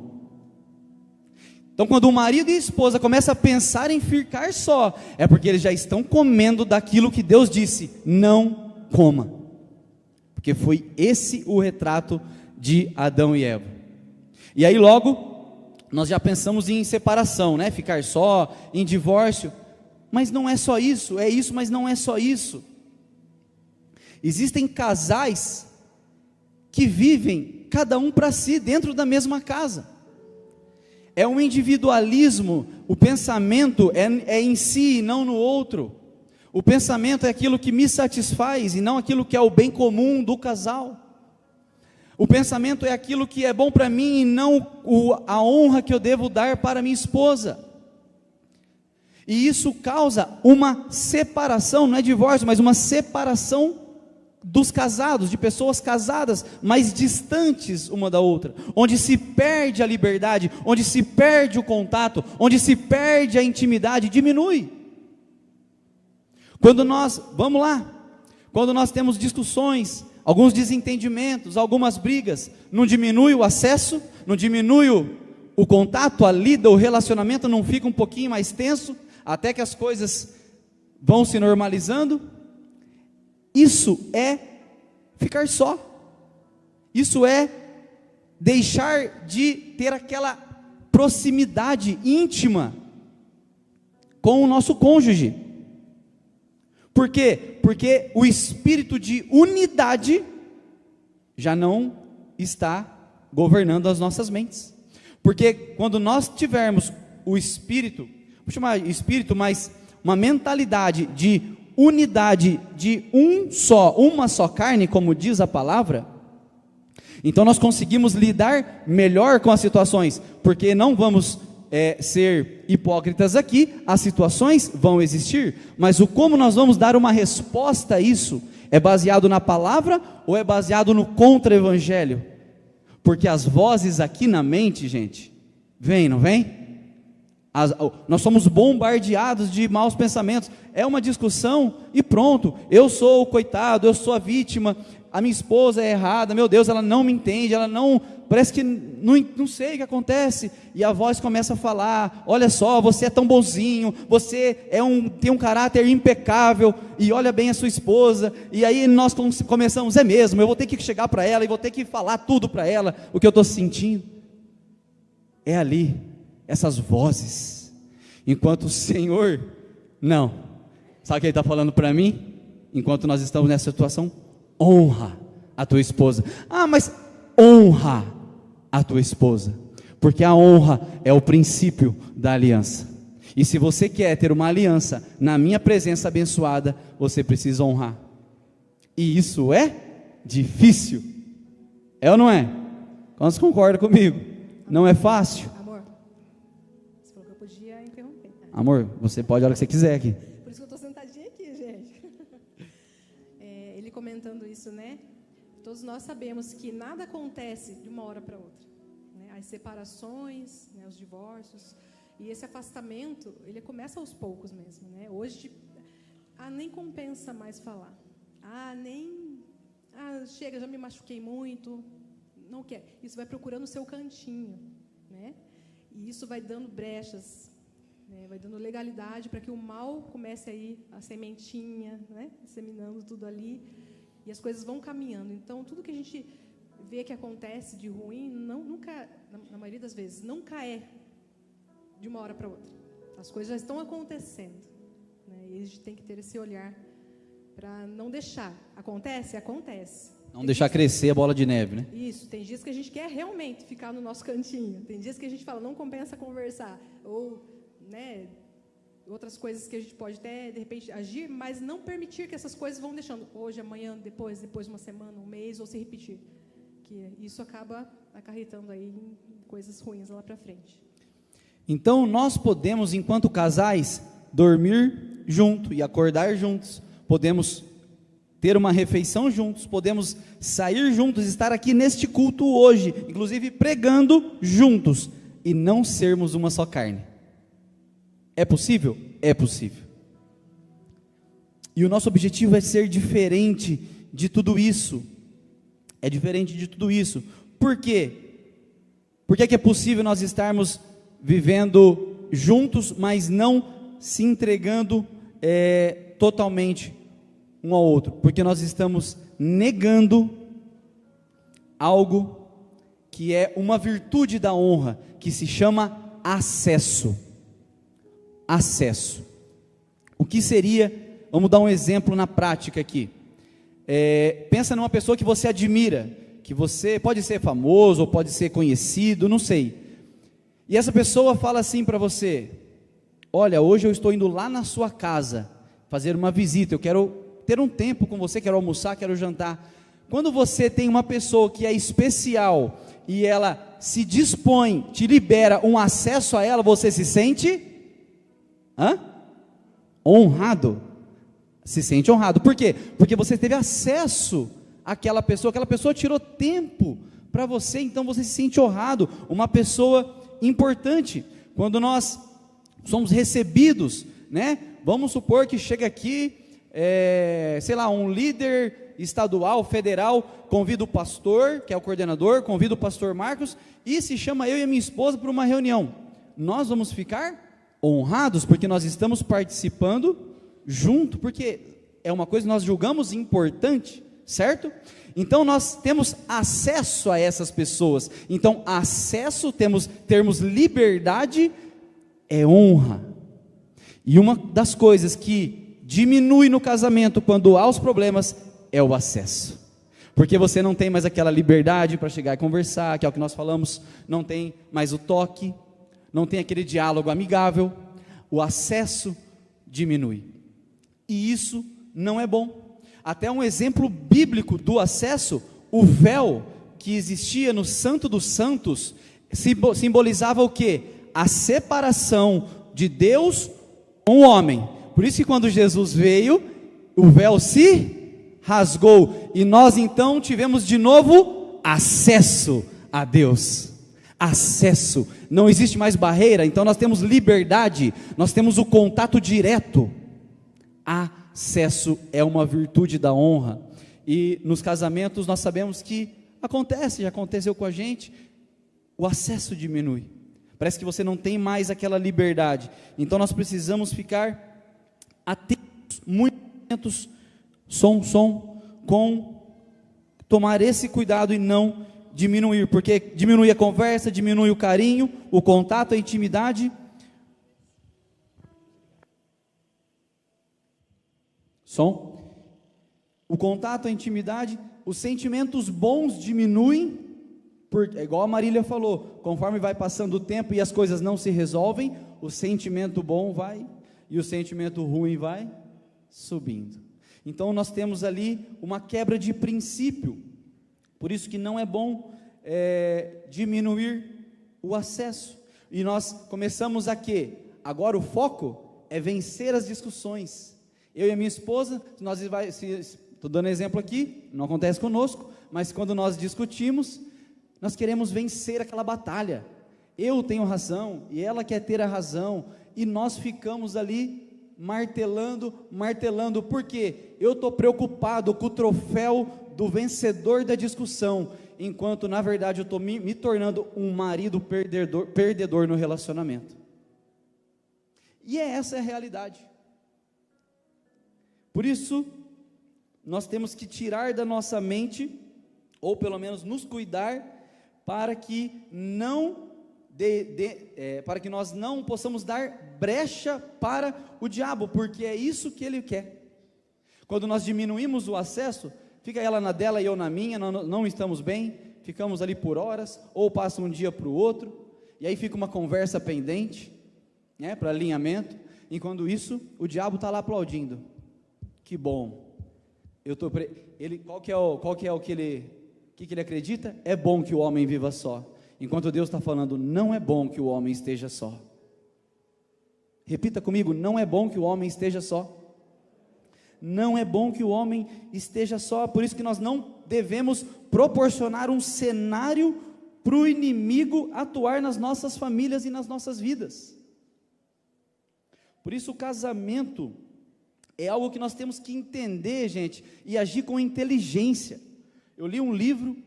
A: Então quando o marido e a esposa começam a pensar em ficar só, é porque eles já estão comendo daquilo que Deus disse não coma. Porque foi esse o retrato de Adão e Eva. E aí logo nós já pensamos em separação, né? Ficar só, em divórcio. Mas não é só isso, é isso, mas não é só isso. Existem casais que vivem cada um para si dentro da mesma casa. É um individualismo, o pensamento é em si e não no outro. O pensamento é aquilo que me satisfaz e não aquilo que é o bem comum do casal. O pensamento é aquilo que é bom para mim e não a honra que eu devo dar para minha esposa. E isso causa uma separação, não é divórcio, mas uma separação dos casados, de pessoas casadas, mais distantes uma da outra, onde se perde a liberdade, onde se perde o contato, onde se perde a intimidade, diminui. Quando nós temos discussões, alguns desentendimentos, algumas brigas, não diminui o acesso, não diminui o contato, a lida, o relacionamento não fica um pouquinho mais tenso, até que as coisas vão se normalizando. Isso é ficar só, isso é deixar de ter aquela proximidade íntima com o nosso cônjuge. Por quê? Porque o espírito de unidade já não está governando as nossas mentes. Porque quando nós tivermos o espírito, vou chamar de espírito, mas uma mentalidade de unidade, de uma só carne, como diz a palavra, então nós conseguimos lidar melhor com as situações, porque não vamos ser hipócritas aqui, as situações vão existir, mas o como nós vamos dar uma resposta a isso, é baseado na palavra ou é baseado no contra-evangelho? Porque as vozes aqui na mente, gente, vem, não vem? Nós somos bombardeados de maus pensamentos, é uma discussão e pronto, eu sou o coitado, eu sou a vítima, a minha esposa é errada, meu Deus, ela não me entende, ela não, parece que não sei o que acontece, e a voz começa a falar, olha só, você é tão bonzinho, você tem um caráter impecável, e olha bem a sua esposa, e aí nós começamos, é mesmo, eu vou ter que chegar para ela, e vou ter que falar tudo para ela, o que eu estou sentindo, é ali, essas vozes, enquanto o Senhor, não, sabe o que Ele está falando para mim? Enquanto nós estamos nessa situação, honra a tua esposa. Mas honra a tua esposa, porque a honra é o princípio da aliança. E se você quer ter uma aliança na minha presença abençoada, você precisa honrar. E isso é difícil. É ou não é? Quantos concordam comigo? Não é fácil.
D: Amor, você falou que eu podia interromper.
A: Amor, você pode a hora que você quiser aqui.
D: Por isso que eu estou sentadinha aqui, gente. Ele comentando isso, né? Todos nós sabemos que nada acontece de uma hora para outra, né? As separações, né, os divórcios, e esse afastamento, ele começa aos poucos mesmo, né? Hoje, nem compensa mais falar. Chega, já me machuquei muito, não quer. Isso vai procurando o seu cantinho, né? E isso vai dando brechas, né? Vai dando legalidade para que o mal comece a ir, a sementinha, né? Disseminando tudo ali, e as coisas vão caminhando. Então, tudo que a gente vê que acontece de ruim, nunca, na maioria das vezes, nunca é de uma hora para outra. As coisas já estão acontecendo, né? E a gente tem que ter esse olhar para não deixar. Acontece? Acontece.
A: Não deixar crescer a bola de neve, né?
D: Isso, tem dias que a gente quer realmente ficar no nosso cantinho, tem dias que a gente fala, não compensa conversar, ou, né, outras coisas que a gente pode até, de repente, agir, mas não permitir que essas coisas vão deixando, hoje, amanhã, depois de uma semana, um mês, ou se repetir, que isso acaba acarretando aí em coisas ruins lá para frente.
A: Então, nós podemos, enquanto casais, dormir junto e acordar juntos, podemos ter uma refeição juntos, podemos sair juntos, estar aqui neste culto hoje, inclusive pregando juntos, e não sermos uma só carne. É possível? É possível. E o nosso objetivo é ser diferente de tudo isso. É diferente de tudo isso. Por quê? Por que é possível nós estarmos vivendo juntos, mas não se entregando totalmente um ao outro? Porque nós estamos negando algo que é uma virtude da honra, que se chama acesso. Acesso. O que seria, vamos dar um exemplo na prática aqui. Pensa numa pessoa que você admira, que você pode ser famoso, ou pode ser conhecido, não sei. E essa pessoa fala assim para você: olha, hoje eu estou indo lá na sua casa, fazer uma visita, eu quero ter um tempo com você, quero almoçar, quero jantar. Quando você tem uma pessoa que é especial, e ela se dispõe, te libera um acesso a ela, você se sente honrado, se sente honrado. Por quê? Porque você teve acesso àquela pessoa tirou tempo para você, então você se sente honrado, uma pessoa importante. Quando nós somos recebidos, né? Vamos supor que chega aqui, sei lá, um líder estadual, federal, convida o pastor, que é o coordenador, convida o pastor Marcos, e se chama eu e a minha esposa para uma reunião. Nós vamos ficar honrados, porque nós estamos participando junto, porque é uma coisa que nós julgamos importante, certo? Então nós temos acesso a essas pessoas, então acesso, termos liberdade, é honra. E uma das coisas que diminui no casamento quando há os problemas é o acesso, porque você não tem mais aquela liberdade para chegar e conversar, que é o que nós falamos, não tem mais o toque, não tem aquele diálogo amigável, o acesso diminui, e isso não é bom. Até um exemplo bíblico do acesso, o véu que existia no Santo dos Santos, simbolizava o quê? A separação de Deus com o homem. Por isso que quando Jesus veio, o véu se rasgou, e nós então tivemos de novo acesso a Deus. Acesso, não existe mais barreira, então nós temos liberdade, nós temos o contato direto. Acesso é uma virtude da honra, e nos casamentos nós sabemos que acontece, já aconteceu com a gente, o acesso diminui, parece que você não tem mais aquela liberdade, então nós precisamos ficar atentos, muito atentos, com tomar esse cuidado e não diminuir, porque diminui a conversa, diminui o carinho, o contato, a intimidade. O contato, a intimidade, os sentimentos bons diminuem, igual a Marília falou, conforme vai passando o tempo e as coisas não se resolvem, o sentimento bom vai, e o sentimento ruim vai subindo. Então nós temos ali uma quebra de princípio, por isso que não é bom diminuir o acesso, e nós começamos a quê? Agora o foco é vencer as discussões. Eu e a minha esposa, estou dando exemplo aqui, não acontece conosco, mas quando nós discutimos, nós queremos vencer aquela batalha, eu tenho razão, e ela quer ter a razão, e nós ficamos ali martelando, porque eu estou preocupado com o troféu do vencedor da discussão, enquanto na verdade eu estou me tornando um marido perdedor no relacionamento, e essa é a realidade. Por isso, nós temos que tirar da nossa mente, ou pelo menos nos cuidar, para que nós não possamos dar brecha para o diabo, porque é isso que ele quer. Quando nós diminuímos o acesso, fica ela na dela e eu na minha, não estamos bem, ficamos ali por horas, ou passa um dia para o outro, e aí fica uma conversa pendente, né, para alinhamento. Enquanto isso, o diabo está lá aplaudindo. Que bom. Qual que é o que ele acredita? É bom que o homem viva só. Enquanto Deus está falando, não é bom que o homem esteja só. Repita comigo, não é bom que o homem esteja só. Não é bom que o homem esteja só. Por isso que nós não devemos proporcionar um cenário para o inimigo atuar nas nossas famílias e nas nossas vidas. Por isso o casamento é algo que nós temos que entender, gente, e agir com inteligência. Eu li um livro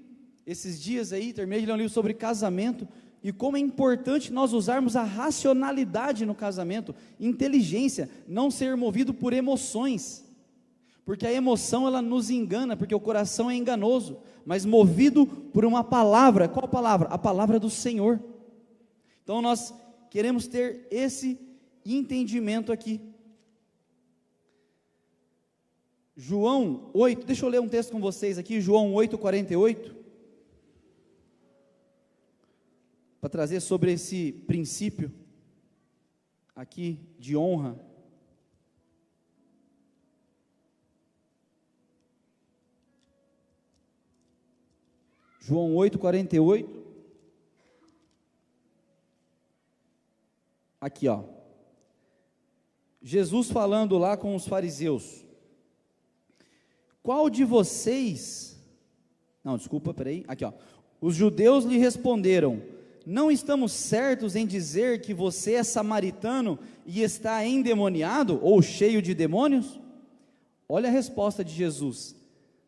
A: esses dias aí, terminei de ler um livro sobre casamento, e como é importante nós usarmos a racionalidade no casamento, inteligência, não ser movido por emoções, porque a emoção ela nos engana, porque o coração é enganoso, mas movido por uma palavra. Qual palavra? A palavra do Senhor. Então nós queremos ter esse entendimento aqui. João 8, deixa eu ler um texto com vocês aqui, João 8:48, para trazer sobre esse princípio aqui de honra. João 8:48, aqui ó, Jesus falando lá com os fariseus, qual de vocês, aqui ó, os judeus lhe responderam, não estamos certos em dizer que você é samaritano e está endemoniado, ou cheio de demônios? Olha a resposta de Jesus,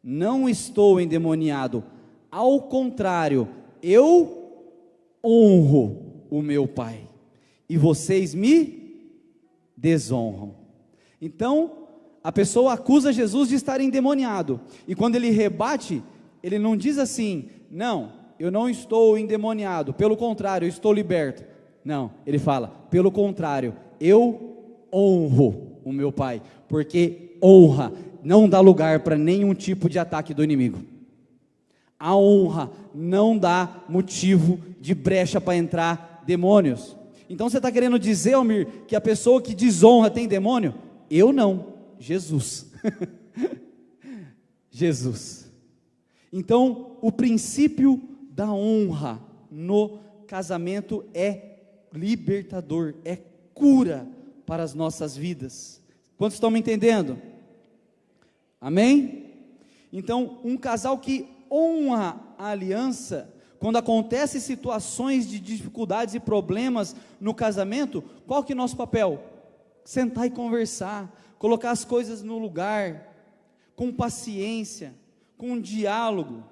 A: não estou endemoniado, ao contrário, eu honro o meu Pai, e vocês me desonram. Então, a pessoa acusa Jesus de estar endemoniado, e quando ele rebate, ele não diz assim, não, eu não estou endemoniado, pelo contrário, eu estou liberto. Não, ele fala, pelo contrário, eu honro o meu Pai, porque honra não dá lugar para nenhum tipo de ataque do inimigo. A honra não dá motivo de brecha para entrar demônios. Então você está querendo dizer, Almir, que a pessoa que desonra tem demônio? Eu não, Jesus. Jesus. Então o princípio da honra no casamento é libertador, é cura para as nossas vidas. Quantos estão me entendendo? Amém? Então um casal que honra a aliança, quando acontecem situações de dificuldades e problemas no casamento, qual que é o nosso papel? Sentar e conversar, colocar as coisas no lugar, com paciência, com diálogo.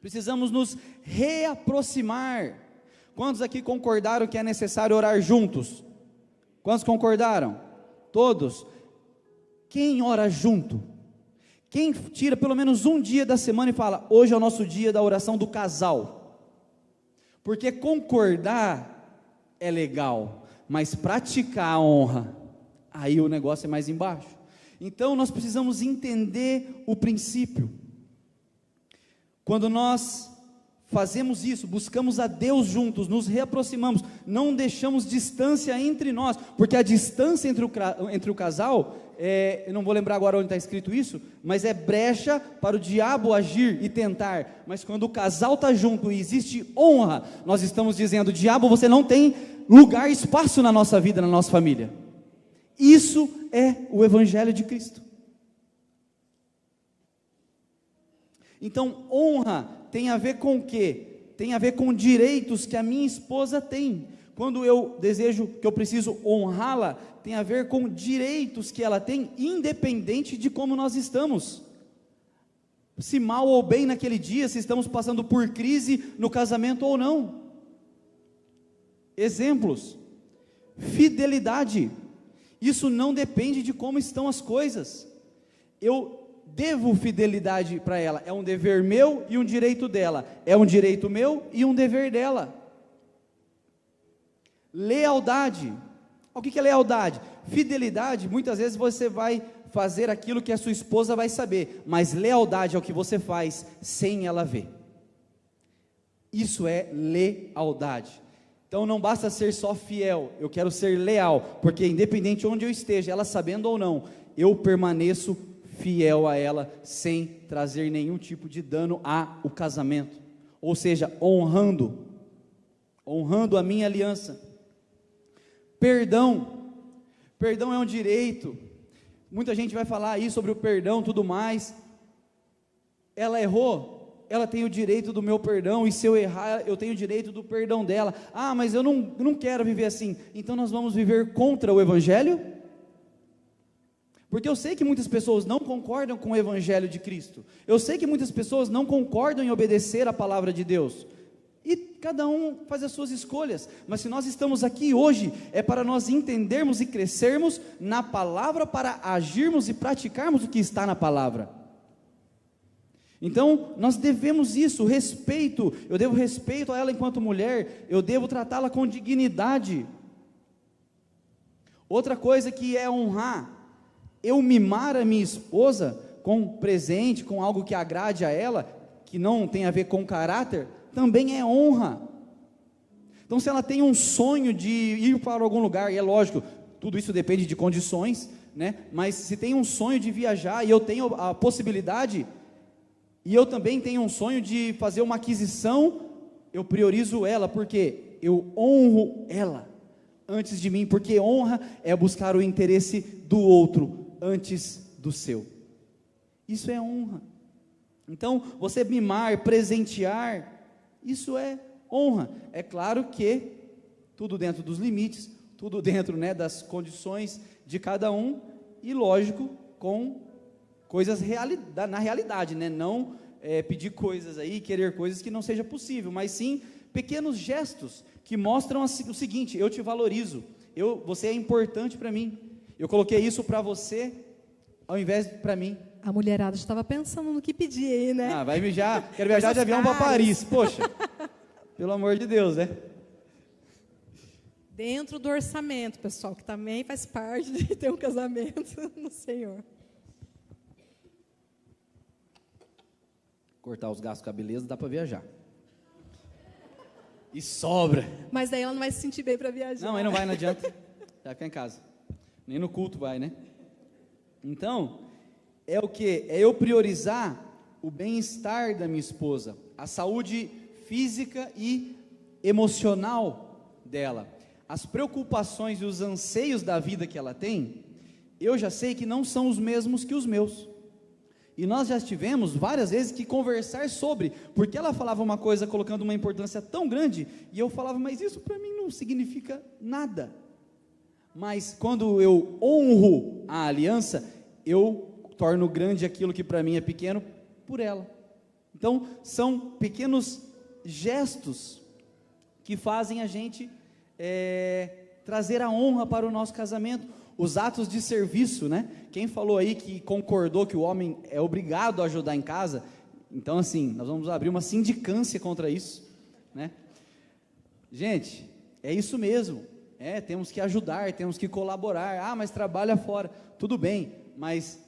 A: Precisamos nos reaproximar. Quantos aqui concordaram que é necessário orar juntos? Quantos concordaram? Todos. Quem ora junto? Quem tira pelo menos um dia da semana e fala, hoje é o nosso dia da oração do casal? Porque concordar é legal, mas praticar a honra, aí o negócio é mais embaixo. Então nós precisamos entender o princípio. Quando nós fazemos isso, buscamos a Deus juntos, nos reaproximamos, não deixamos distância entre nós, porque a distância entre o casal, eu não vou lembrar agora onde está escrito isso, mas é brecha para o diabo agir e tentar. Mas quando o casal está junto e existe honra, nós estamos dizendo, diabo, você não tem lugar, espaço na nossa vida, na nossa família. Isso é o Evangelho de Cristo. Então, honra tem a ver com o quê? Tem a ver com direitos que a minha esposa tem. Quando eu desejo, que eu preciso honrá-la, tem a ver com direitos que ela tem, independente de como nós estamos. Se mal ou bem naquele dia, se estamos passando por crise no casamento ou não. Exemplos. Fidelidade. Isso não depende de como estão as coisas. Eu devo fidelidade para ela, é um dever meu e um direito dela, é um direito meu e um dever dela. Lealdade, o que é lealdade? Fidelidade, muitas vezes você vai fazer aquilo que a sua esposa vai saber, mas lealdade é o que você faz sem ela ver. Isso é lealdade. Então não basta ser só fiel, eu quero ser leal, porque independente de onde eu esteja, ela sabendo ou não, eu permaneço fiel a ela, sem trazer nenhum tipo de dano ao casamento, ou seja, honrando a minha aliança. Perdão é um direito. Muita gente vai falar aí sobre o perdão, tudo mais. Ela errou, ela tem o direito do meu perdão, e se eu errar, eu tenho o direito do perdão dela. Ah, mas eu não quero viver assim. Então nós vamos viver contra o Evangelho? Porque eu sei que muitas pessoas não concordam com o Evangelho de Cristo. Eu sei que muitas pessoas não concordam em obedecer a palavra de Deus. E cada um faz as suas escolhas. Mas se nós estamos aqui hoje, é para nós entendermos e crescermos na palavra, para agirmos e praticarmos o que está na palavra. Então, nós devemos isso, respeito. Eu devo respeito a ela enquanto mulher. Eu devo tratá-la com dignidade. Outra coisa que é honrar. Eu mimar a minha esposa com presente, com algo que agrade a ela, que não tem a ver com caráter, também é honra. Então, se ela tem um sonho de ir para algum lugar, e é lógico, tudo isso depende de condições, né? Mas se tem um sonho de viajar, e eu tenho a possibilidade, e eu também tenho um sonho de fazer uma aquisição, eu priorizo ela, porque eu honro ela antes de mim, porque honra é buscar o interesse do outro antes do seu. Isso é honra. Então, você mimar, presentear, isso é honra. É claro que tudo dentro dos limites, tudo dentro, né, das condições de cada um, e lógico, com coisas na realidade, né? Não pedir coisas aí, querer coisas que não seja possível, mas sim pequenos gestos que mostram o seguinte: eu te valorizo, você é importante para mim, eu coloquei isso para você ao invés de para mim.
D: A mulherada estava pensando no que pedir aí, né?
A: Ah, vai mijar, quero viajar de avião para Paris, poxa, pelo amor de Deus, né?
D: Dentro do orçamento, pessoal, que também faz parte de ter um casamento no Senhor.
A: Cortar os gastos com a beleza, dá para viajar. E sobra.
D: Mas daí ela não vai se sentir bem para viajar.
A: Não, aí não vai, não adianta. Já fica em casa. Nem no culto vai, né? Então, é o que? É eu priorizar o bem-estar da minha esposa, a saúde física e emocional dela. As preocupações e os anseios da vida que ela tem, eu já sei que não são os mesmos que os meus. E nós já tivemos várias vezes que conversar sobre, porque ela falava uma coisa colocando uma importância tão grande, e eu falava, mas isso para mim não significa nada. Mas quando eu honro a aliança, eu torno grande aquilo que para mim é pequeno por ela. Então, são pequenos gestos que fazem a gente trazer a honra para o nosso casamento. Os atos de serviço, né? Quem falou aí que concordou que o homem é obrigado a ajudar em casa? Então, assim, nós vamos abrir uma sindicância contra isso, né? Gente, é isso mesmo. Temos que ajudar, temos que colaborar. Ah, mas trabalha fora. Tudo bem, mas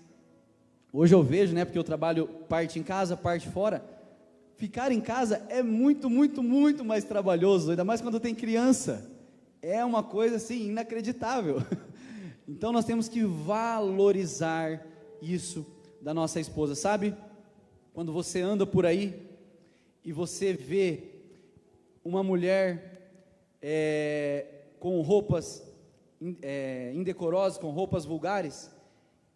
A: hoje eu vejo, né? Porque eu trabalho parte em casa, parte fora. Ficar em casa é muito, muito, muito mais trabalhoso, ainda mais quando tem criança. É uma coisa assim inacreditável. Então nós temos que valorizar isso da nossa esposa, sabe? Quando você anda por aí e você vê uma mulher com roupas indecorosas, com roupas vulgares,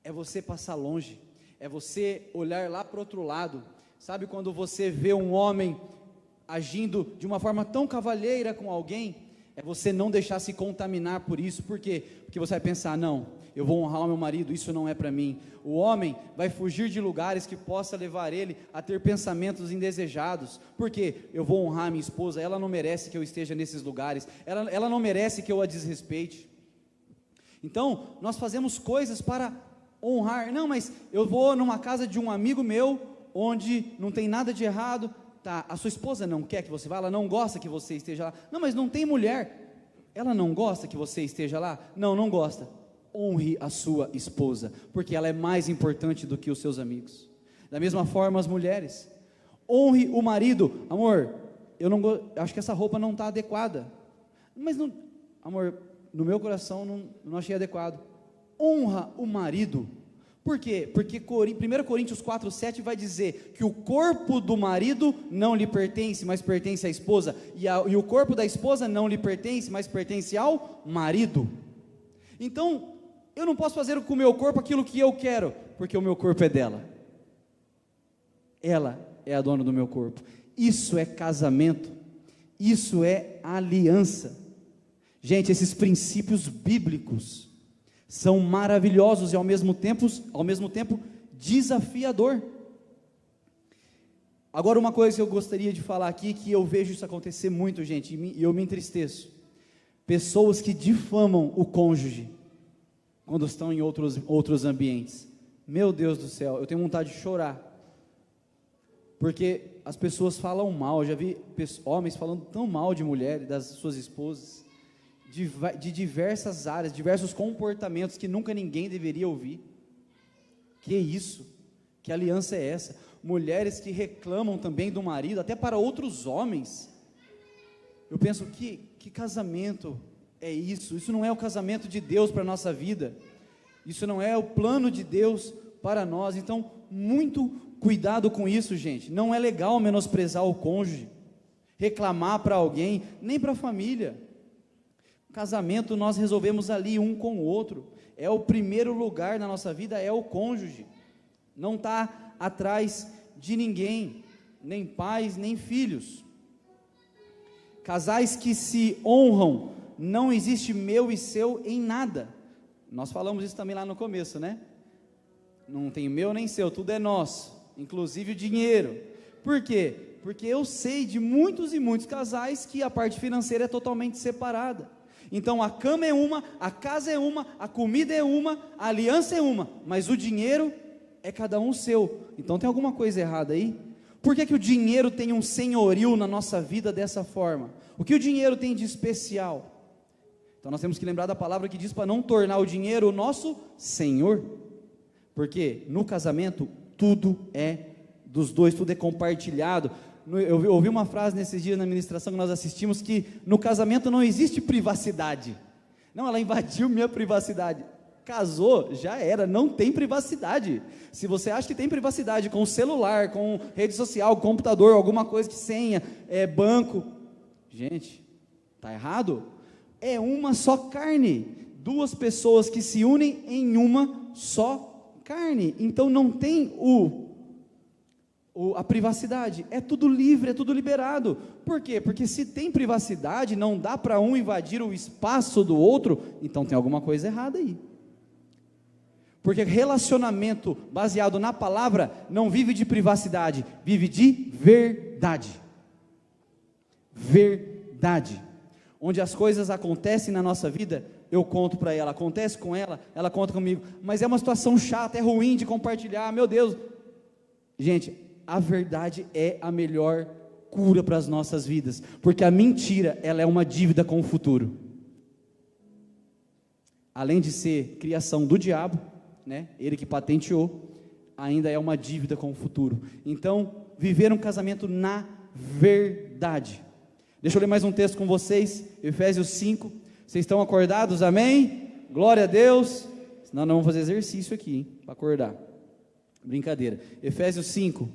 A: é você passar longe, é você olhar lá para o outro lado. Sabe quando você vê um homem agindo de uma forma tão cavalheira com alguém, é você não deixar se contaminar por isso. Por quê? Porque você vai pensar, não, eu vou honrar o meu marido, isso não é para mim. O homem vai fugir de lugares que possa levar ele a ter pensamentos indesejados. Por quê? Eu vou honrar a minha esposa, ela não merece que eu esteja nesses lugares, ela não merece que eu a desrespeite. Então, nós fazemos coisas para honrar. Não, mas eu vou numa casa de um amigo meu, onde não tem nada de errado. Tá, a sua esposa não quer que você vá, ela não gosta que você esteja lá. Não, mas não tem mulher. Ela não gosta que você esteja lá? Não, não gosta. honre a sua esposa, porque ela é mais importante do que os seus amigos. Da mesma forma, as mulheres, honre o marido. Amor, acho que essa roupa não está adequada, mas não, amor, no meu coração não achei adequado. Honra o marido. Por quê? Porque 1 Coríntios 4:7 vai dizer que o corpo do marido não lhe pertence, mas pertence à esposa, e o corpo da esposa não lhe pertence, mas pertence ao marido. Então, eu não posso fazer com o meu corpo aquilo que eu quero, porque o meu corpo é dela. Ela é a dona do meu corpo. Isso é casamento, isso é aliança. Gente, esses princípios bíblicos são maravilhosos e ao mesmo tempo desafiador. Agora, uma coisa que eu gostaria de falar aqui, que eu vejo isso acontecer muito, gente, e eu me entristeço: pessoas que difamam o cônjuge quando estão em outros ambientes. Meu Deus do céu, eu tenho vontade de chorar, porque as pessoas falam mal. Eu já vi homens falando tão mal de mulheres, das suas esposas, de diversas áreas, diversos comportamentos que nunca ninguém deveria ouvir. Que isso? Que aliança é essa? Mulheres que reclamam também do marido, até para outros homens. Eu penso, que casamento é isso? Isso não é o casamento de Deus para a nossa vida, isso não é o plano de Deus para nós. Então, muito cuidado com isso, gente. Não é legal menosprezar o cônjuge, reclamar para alguém, nem para a família. Casamento nós resolvemos ali um com o outro, é o primeiro lugar na nossa vida, é o cônjuge, não está atrás de ninguém, nem pais, nem filhos. Casais que se honram, não existe meu e seu em nada. Nós falamos isso também lá no começo, né? Não tem meu nem seu, tudo é nosso, inclusive o dinheiro. Por quê? Porque eu sei de muitos e muitos casais que a parte financeira é totalmente separada. Então a cama é uma, a casa é uma, a comida é uma, a aliança é uma, mas o dinheiro é cada um seu. Então tem alguma coisa errada aí? Por que o dinheiro tem um senhorio na nossa vida dessa forma? O que o dinheiro tem de especial? Então nós temos que lembrar da palavra que diz para não tornar o dinheiro o nosso senhor, porque no casamento tudo é dos dois, tudo é compartilhado. Eu ouvi uma frase nesses dias na ministração que nós assistimos, que no casamento não existe privacidade. Não, ela invadiu minha privacidade. Casou, já era, não tem privacidade. Se você acha que tem privacidade com o celular, com rede social, computador, alguma coisa que senha, banco, gente, está errado. É uma só carne, duas pessoas que se unem em uma só carne. Então não tem a privacidade, é tudo livre, é tudo liberado. Por quê? Porque se tem privacidade, não dá para um invadir o espaço do outro, então tem alguma coisa errada aí. Porque relacionamento baseado na palavra não vive de privacidade, vive de verdade. Verdade. Onde as coisas acontecem na nossa vida, eu conto para ela, acontece com ela, ela conta comigo, mas é uma situação chata, é ruim de compartilhar, meu Deus. Gente, a verdade é a melhor cura para as nossas vidas, porque a mentira, ela é uma dívida com o futuro. Além de ser criação do diabo, né, ele que patenteou, ainda é uma dívida com o futuro. Então, viver um casamento na verdade. Deixa eu ler mais um texto com vocês, Efésios 5, vocês estão acordados, amém? Glória a Deus, senão não vamos fazer exercício aqui, hein, para acordar, brincadeira. Efésios 5,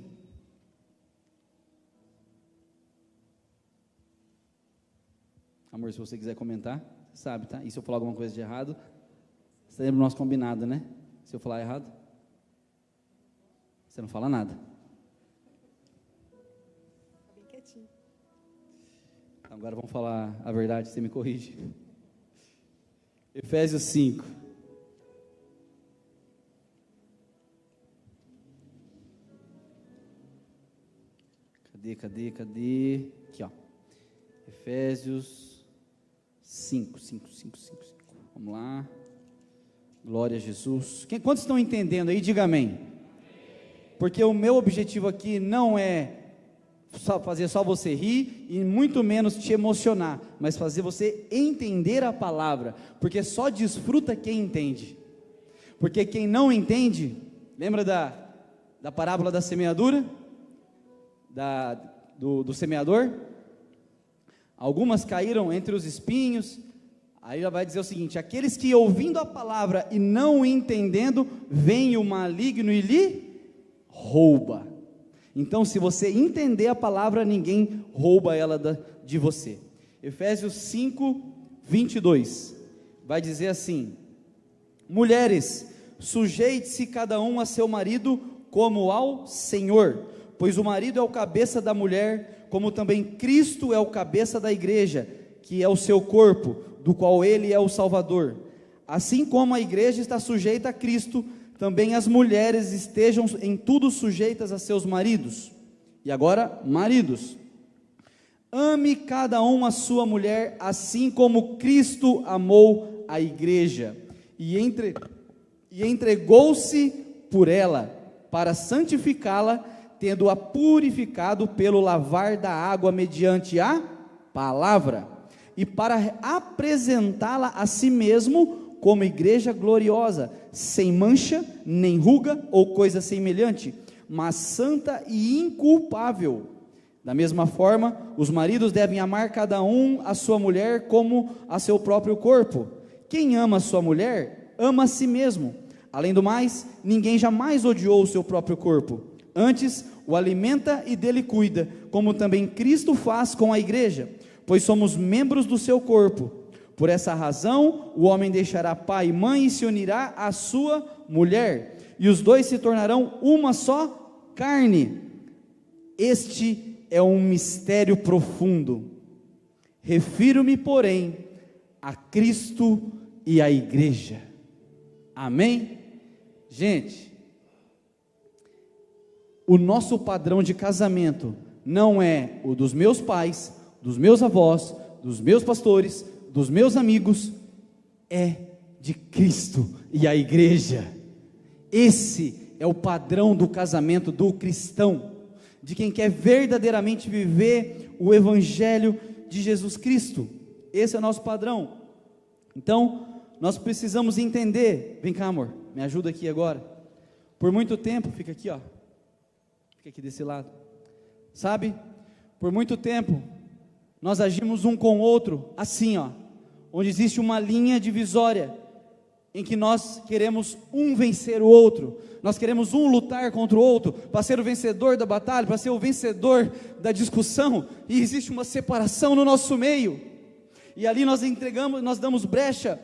A: amor, se você quiser comentar, sabe, tá? E se eu falar alguma coisa de errado, você lembra do nosso combinado, né? Se eu falar errado, você não fala nada.
D: Bem quietinho.
A: Agora vamos falar a verdade, você me corrige. Efésios 5. Cadê? Aqui, ó. Efésios 5. Vamos lá. Glória a Jesus. Quantos estão entendendo aí? Diga amém. Porque o meu objetivo aqui não é fazer só você rir e muito menos te emocionar, mas fazer você entender a palavra, porque só desfruta quem entende. Porque quem não entende, lembra da parábola da semeadura? Do semeador? Algumas caíram entre os espinhos. Aí ela vai dizer o seguinte: aqueles que ouvindo a palavra e não entendendo, vem o maligno e lhe rouba. Então, se você entender a palavra, ninguém rouba ela de você. Efésios 5, 22, vai dizer assim: mulheres, sujeite-se cada um a seu marido como ao Senhor, pois o marido é o cabeça da mulher, como também Cristo é o cabeça da igreja, que é o seu corpo, do qual ele é o Salvador. Assim como a igreja está sujeita a Cristo, também as mulheres estejam em tudo sujeitas a seus maridos. E agora, maridos, ame cada um a sua mulher, assim como Cristo amou a igreja, e entregou-se por ela, para santificá-la, tendo-a purificado pelo lavar da água mediante a palavra, e para apresentá-la a si mesmo como igreja gloriosa, sem mancha, nem ruga ou coisa semelhante, mas santa e inculpável. Da mesma forma, os maridos devem amar cada um a sua mulher como a seu próprio corpo. Quem ama a sua mulher, ama a si mesmo. Além do mais, ninguém jamais odiou o seu próprio corpo. Antes, o alimenta e dele cuida, como também Cristo faz com a igreja, pois somos membros do seu corpo. Por essa razão, o homem deixará pai e mãe e se unirá à sua mulher, e os dois se tornarão uma só carne. Este é um mistério profundo. Refiro-me, porém, a Cristo e à igreja. Amém? Gente, o nosso padrão de casamento não é o dos meus pais, dos meus avós, dos meus pastores, dos meus amigos, é de Cristo e a igreja. Esse é o padrão do casamento do cristão, de quem quer verdadeiramente viver o evangelho de Jesus Cristo. Esse é o nosso padrão. Então, nós precisamos entender. Vem cá, amor, me ajuda aqui agora. Por muito tempo, fica aqui, ó. Fica aqui desse lado. Sabe? Por muito tempo nós agimos um com o outro assim, ó, onde existe uma linha divisória, em que nós queremos um vencer o outro, nós queremos um lutar contra o outro, para ser o vencedor da batalha, para ser o vencedor da discussão, e existe uma separação no nosso meio, e ali nós damos brecha,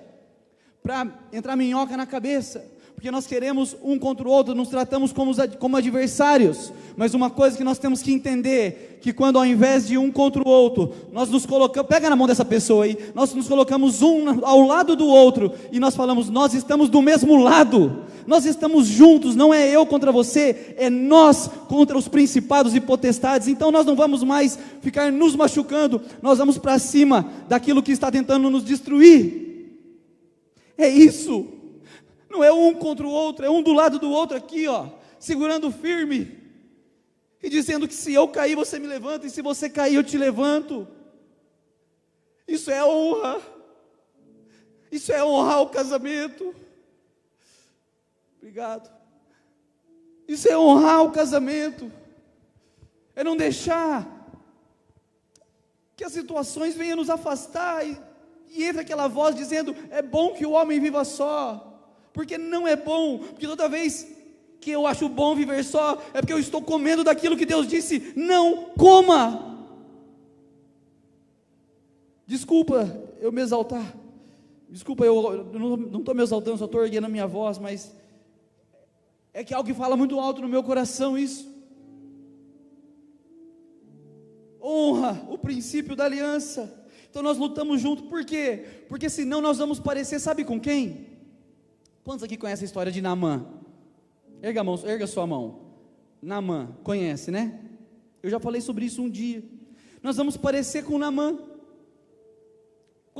A: para entrar minhoca na cabeça, porque nós queremos um contra o outro, nos tratamos como adversários. Mas uma coisa que nós temos que entender, que quando ao invés de um contra o outro, nós nos colocamos, pega na mão dessa pessoa aí, nós nos colocamos um ao lado do outro, e nós falamos, nós estamos do mesmo lado, nós estamos juntos, não é eu contra você, é nós contra os principados e potestades. Então nós não vamos mais ficar nos machucando, nós vamos para cima daquilo que está tentando nos destruir. É isso. Não é um contra o outro, é um do lado do outro aqui, ó, segurando firme, e dizendo que se eu cair você me levanta, e se você cair eu te levanto. Isso é honra, isso é honrar o casamento. Obrigado. Isso é honrar o casamento, é não deixar que as situações venham nos afastar, e entra aquela voz dizendo, é bom que o homem viva só. Porque não é bom, porque toda vez que eu acho bom viver só, é porque eu estou comendo daquilo que Deus disse, não coma. Desculpa eu me exaltar, desculpa eu não estou me exaltando, só estou erguendo a minha voz, mas é que algo que fala muito alto no meu coração isso. Honra o princípio da aliança. Então nós lutamos junto, por quê? Porque senão nós vamos parecer, sabe com quem? Quantos aqui conhecem a história de Naamã? Erga sua mão. Naamã, conhece, né? Eu já falei sobre isso um dia. Nós vamos parecer com Naamã,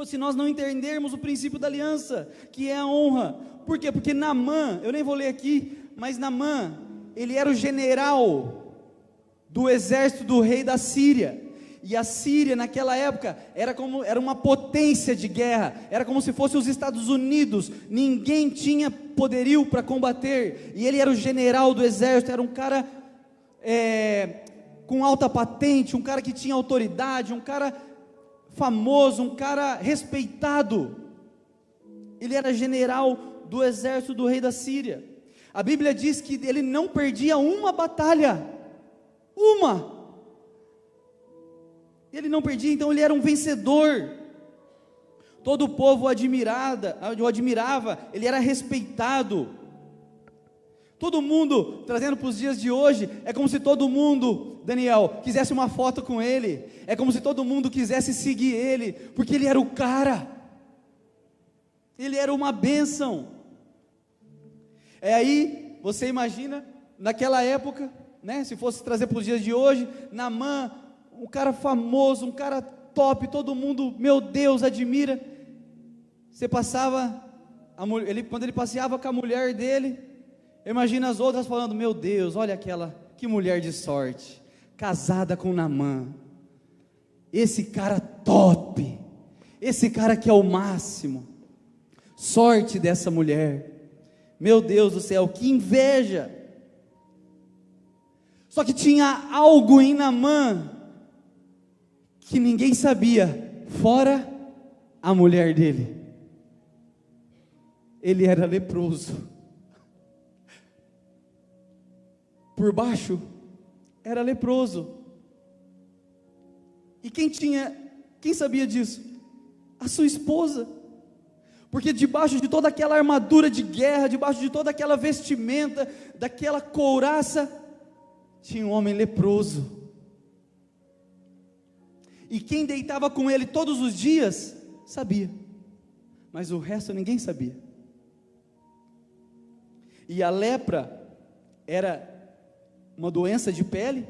A: se nós não entendermos o princípio da aliança, que é a honra. Por quê? Porque Naamã, eu nem vou ler aqui, mas Naamã, ele era o general do exército do rei da Síria. E a Síria naquela época era uma potência de guerra, era como se fosse os Estados Unidos, ninguém tinha poderio para combater, e ele era o general do exército, era um cara com alta patente, um cara que tinha autoridade, um cara famoso, um cara respeitado. Ele era general do exército do rei da Síria. A Bíblia diz que ele não perdia uma batalha, ele não perdia, então ele era um vencedor. Todo o povo o admirava, ele era respeitado. Todo mundo, trazendo para os dias de hoje, é como se todo mundo, Daniel, quisesse uma foto com ele, é como se todo mundo quisesse seguir ele, porque ele era o cara, ele era uma bênção. Aí, você imagina, naquela época, né, se fosse trazer para os dias de hoje, Naamã, um cara famoso, um cara top, todo mundo, meu Deus, admira. Você passava, quando ele passeava com a mulher dele, imagina as outras falando, meu Deus, olha aquela, que mulher de sorte, casada com Naamã, esse cara top, esse cara que é o máximo, sorte dessa mulher, meu Deus do céu, que inveja. Só que tinha algo em Naamã que ninguém sabia, fora a mulher dele. Ele era leproso. Por baixo era leproso. E quem sabia disso? A sua esposa. Porque debaixo de toda aquela armadura de guerra, debaixo de toda aquela vestimenta, daquela couraça, tinha um homem leproso. E quem deitava com ele todos os dias, sabia, mas o resto ninguém sabia. E a lepra era uma doença de pele,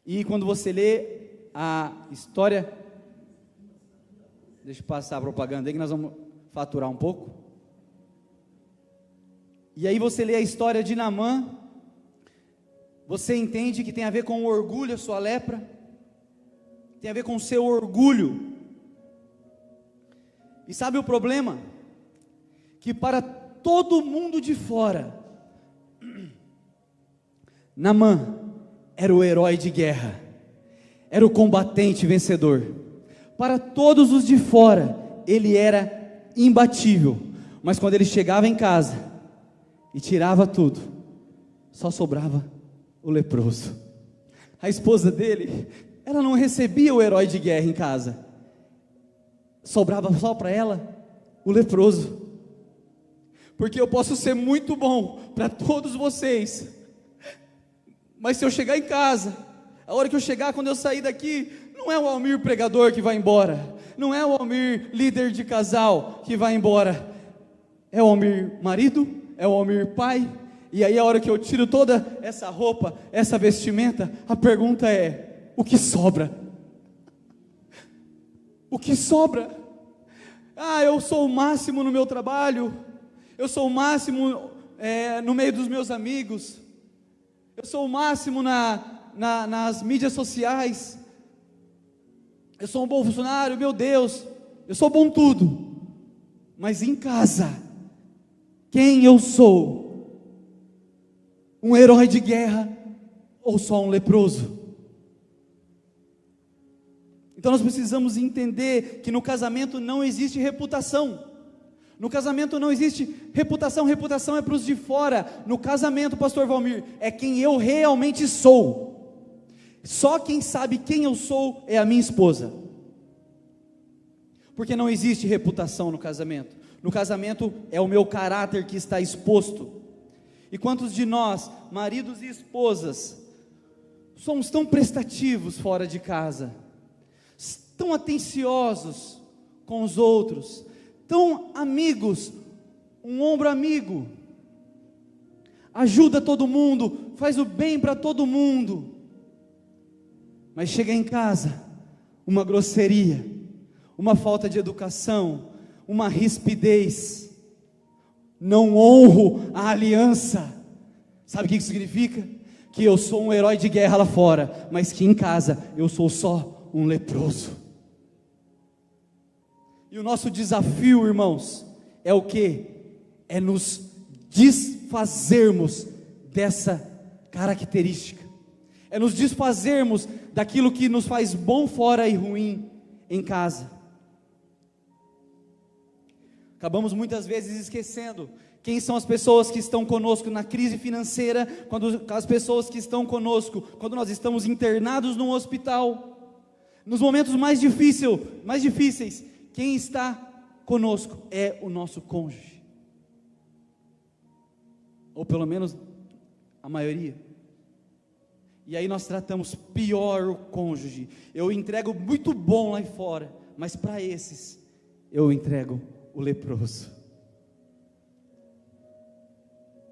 A: e quando você lê a história, deixa eu passar a propaganda aí que nós vamos faturar um pouco. E aí você lê a história de Naamã, você entende que tem a ver com o orgulho, a sua lepra, tem a ver com o seu orgulho. E sabe o problema? Que para todo mundo de fora, Naamã era o herói de guerra, era o combatente vencedor. Para todos os de fora, ele era imbatível. Mas quando ele chegava em casa e tirava tudo, só sobrava o leproso. A esposa dele, ela não recebia o herói de guerra em casa, sobrava só para ela o leproso. Porque eu posso ser muito bom para todos vocês, mas se eu chegar em casa, a hora que eu chegar, quando eu sair daqui, não é o Almir pregador que vai embora, não é o Almir líder de casal que vai embora, é o Almir marido, é o Almir pai. E aí a hora que eu tiro toda essa roupa, essa vestimenta, a pergunta é: o que sobra? O que sobra? Eu sou o máximo no meu trabalho, eu sou o máximo no meio dos meus amigos, eu sou o máximo nas mídias sociais, eu sou um bom funcionário, meu Deus, eu sou bom tudo, mas em casa, quem eu sou? Um herói de guerra ou só um leproso? Então nós precisamos entender que no casamento não existe reputação. No casamento não existe reputação, reputação é para os de fora. No casamento, pastor Valmir, é quem eu realmente sou. Só quem sabe quem eu sou é a minha esposa. Porque não existe reputação no casamento. No casamento é o meu caráter que está exposto. E quantos de nós, maridos e esposas, somos tão prestativos fora de casa, tão atenciosos com os outros, tão amigos, um ombro amigo, ajuda todo mundo, faz o bem para todo mundo, mas chega em casa, uma grosseria, uma falta de educação, uma rispidez, não honro a aliança. Sabe o que isso significa? que eu sou um herói de guerra lá fora, mas que em casa eu sou só um leproso. E o nosso desafio, irmãos, é o quê? É nos desfazermos dessa característica, é nos desfazermos daquilo que nos faz bom fora e ruim em casa. Acabamos muitas vezes esquecendo quem são as pessoas que estão conosco na crise financeira, quando as pessoas que estão conosco, quando nós estamos internados num hospital, nos momentos mais difíceis, quem está conosco é o nosso cônjuge, ou pelo menos a maioria. E aí nós tratamos pior o cônjuge. Eu entrego muito bom lá fora, mas para esses eu entrego o leproso.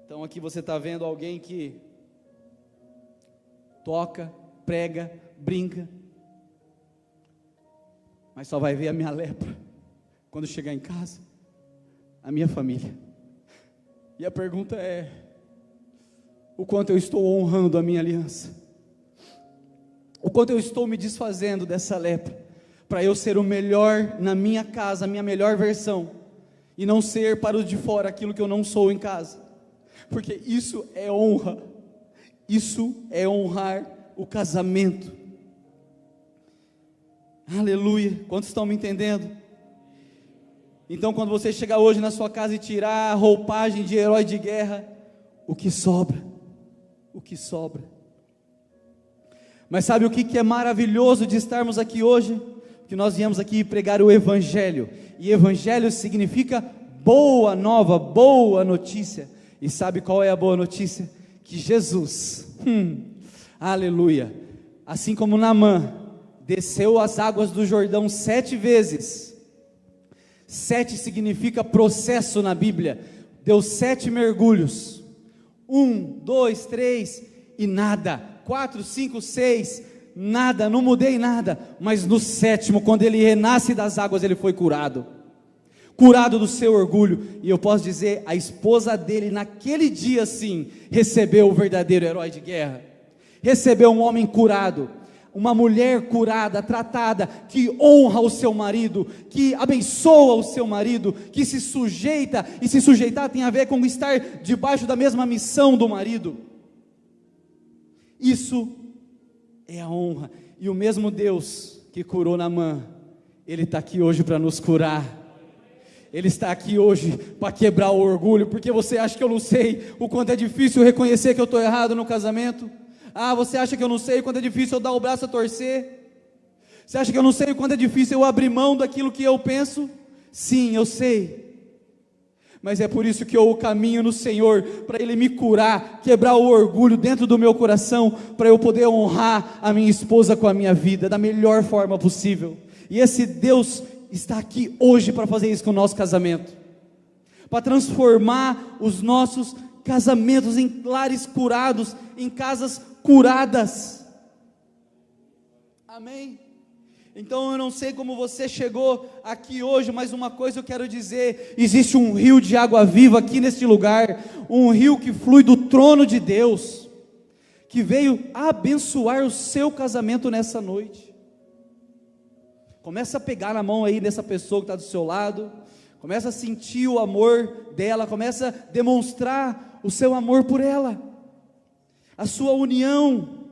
A: Então aqui você está vendo alguém que toca, prega, brinca, mas só vai ver a minha lepra quando chegar em casa, a minha família. E a pergunta é: o quanto eu estou honrando a minha aliança? O quanto eu estou me desfazendo dessa lepra, para eu ser o melhor na minha casa, a minha melhor versão, e não ser para os de fora aquilo que eu não sou em casa? Porque isso é honra, isso é honrar o casamento. Aleluia, quantos estão me entendendo? Então quando você chegar hoje na sua casa e tirar a roupagem de herói de guerra, o que sobra? Mas sabe o que é maravilhoso de estarmos aqui hoje? Que nós viemos aqui pregar o Evangelho, e Evangelho significa boa nova, boa notícia. E sabe qual é a boa notícia? Que Jesus, aleluia, assim como Naamã desceu as águas do Jordão 7 vezes, 7 significa processo na Bíblia, deu 7 mergulhos, 1, 2, 3 e nada, 4, 5, 6, nada, não mudei nada, mas no 7º, quando ele renasce das águas, ele foi curado do seu orgulho. E eu posso dizer, a esposa dele naquele dia sim, recebeu o verdadeiro herói de guerra, recebeu um homem curado, uma mulher curada, tratada, que honra o seu marido, que abençoa o seu marido, que se sujeita, e se sujeitar tem a ver com estar debaixo da mesma missão do marido. Isso é a honra. E o mesmo Deus que curou Naamã, Ele está aqui hoje para nos curar. Ele está aqui hoje para quebrar o orgulho. Porque você acha que eu não sei o quanto é difícil reconhecer que eu estou errado no casamento? Você acha que eu não sei o quanto é difícil eu dar o braço a torcer? Você acha que eu não sei o quanto é difícil eu abrir mão daquilo que eu penso? Sim, eu sei. Mas é por isso que eu caminho no Senhor, para Ele me curar, quebrar o orgulho dentro do meu coração, para eu poder honrar a minha esposa com a minha vida, da melhor forma possível. E esse Deus está aqui hoje para fazer isso com o nosso casamento, para transformar os nossos casamentos em lares curados, em casas curadas. Amém? Então eu não sei como você chegou aqui hoje, mas uma coisa eu quero dizer: existe um rio de água viva aqui neste lugar, um rio que flui do trono de Deus, que veio abençoar o seu casamento nessa noite. Começa a pegar na mão aí dessa pessoa que está do seu lado, começa a sentir o amor dela, começa a demonstrar o seu amor por ela, a sua união,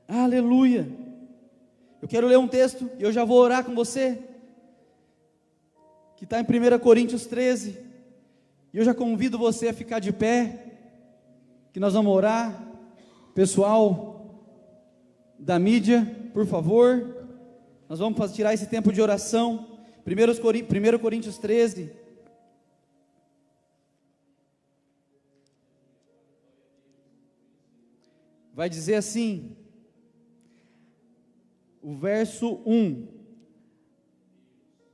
A: aleluia. Eu quero ler um texto e eu já vou orar com você, que está em 1 Coríntios 13, e eu já convido você a ficar de pé, que nós vamos orar. Pessoal da mídia, por favor, nós vamos tirar esse tempo de oração. 1 Coríntios 13, vai dizer assim, o verso 1: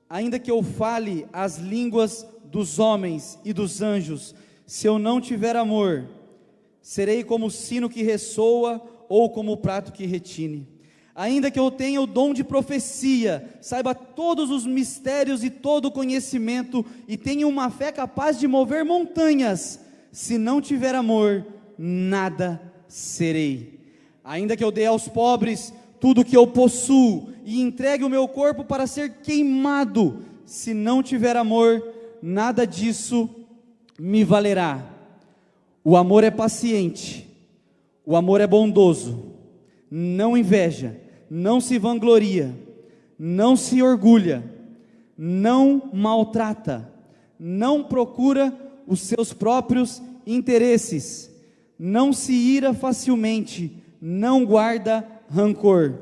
A: ainda que eu fale as línguas dos homens e dos anjos, se eu não tiver amor, serei como o sino que ressoa ou como o prato que retine. ainda que eu tenha o dom de profecia, saiba todos os mistérios e todo o conhecimento, e tenha uma fé capaz de mover montanhas, se não tiver amor, nada serei. Ainda que eu dê aos pobres tudo o que eu possuo, e entregue o meu corpo para ser queimado, se não tiver amor, nada disso me valerá. O amor é paciente, o amor é bondoso, não inveja, não se vangloria, não se orgulha, não maltrata, não procura os seus próprios interesses, não se ira facilmente, não guarda rancor.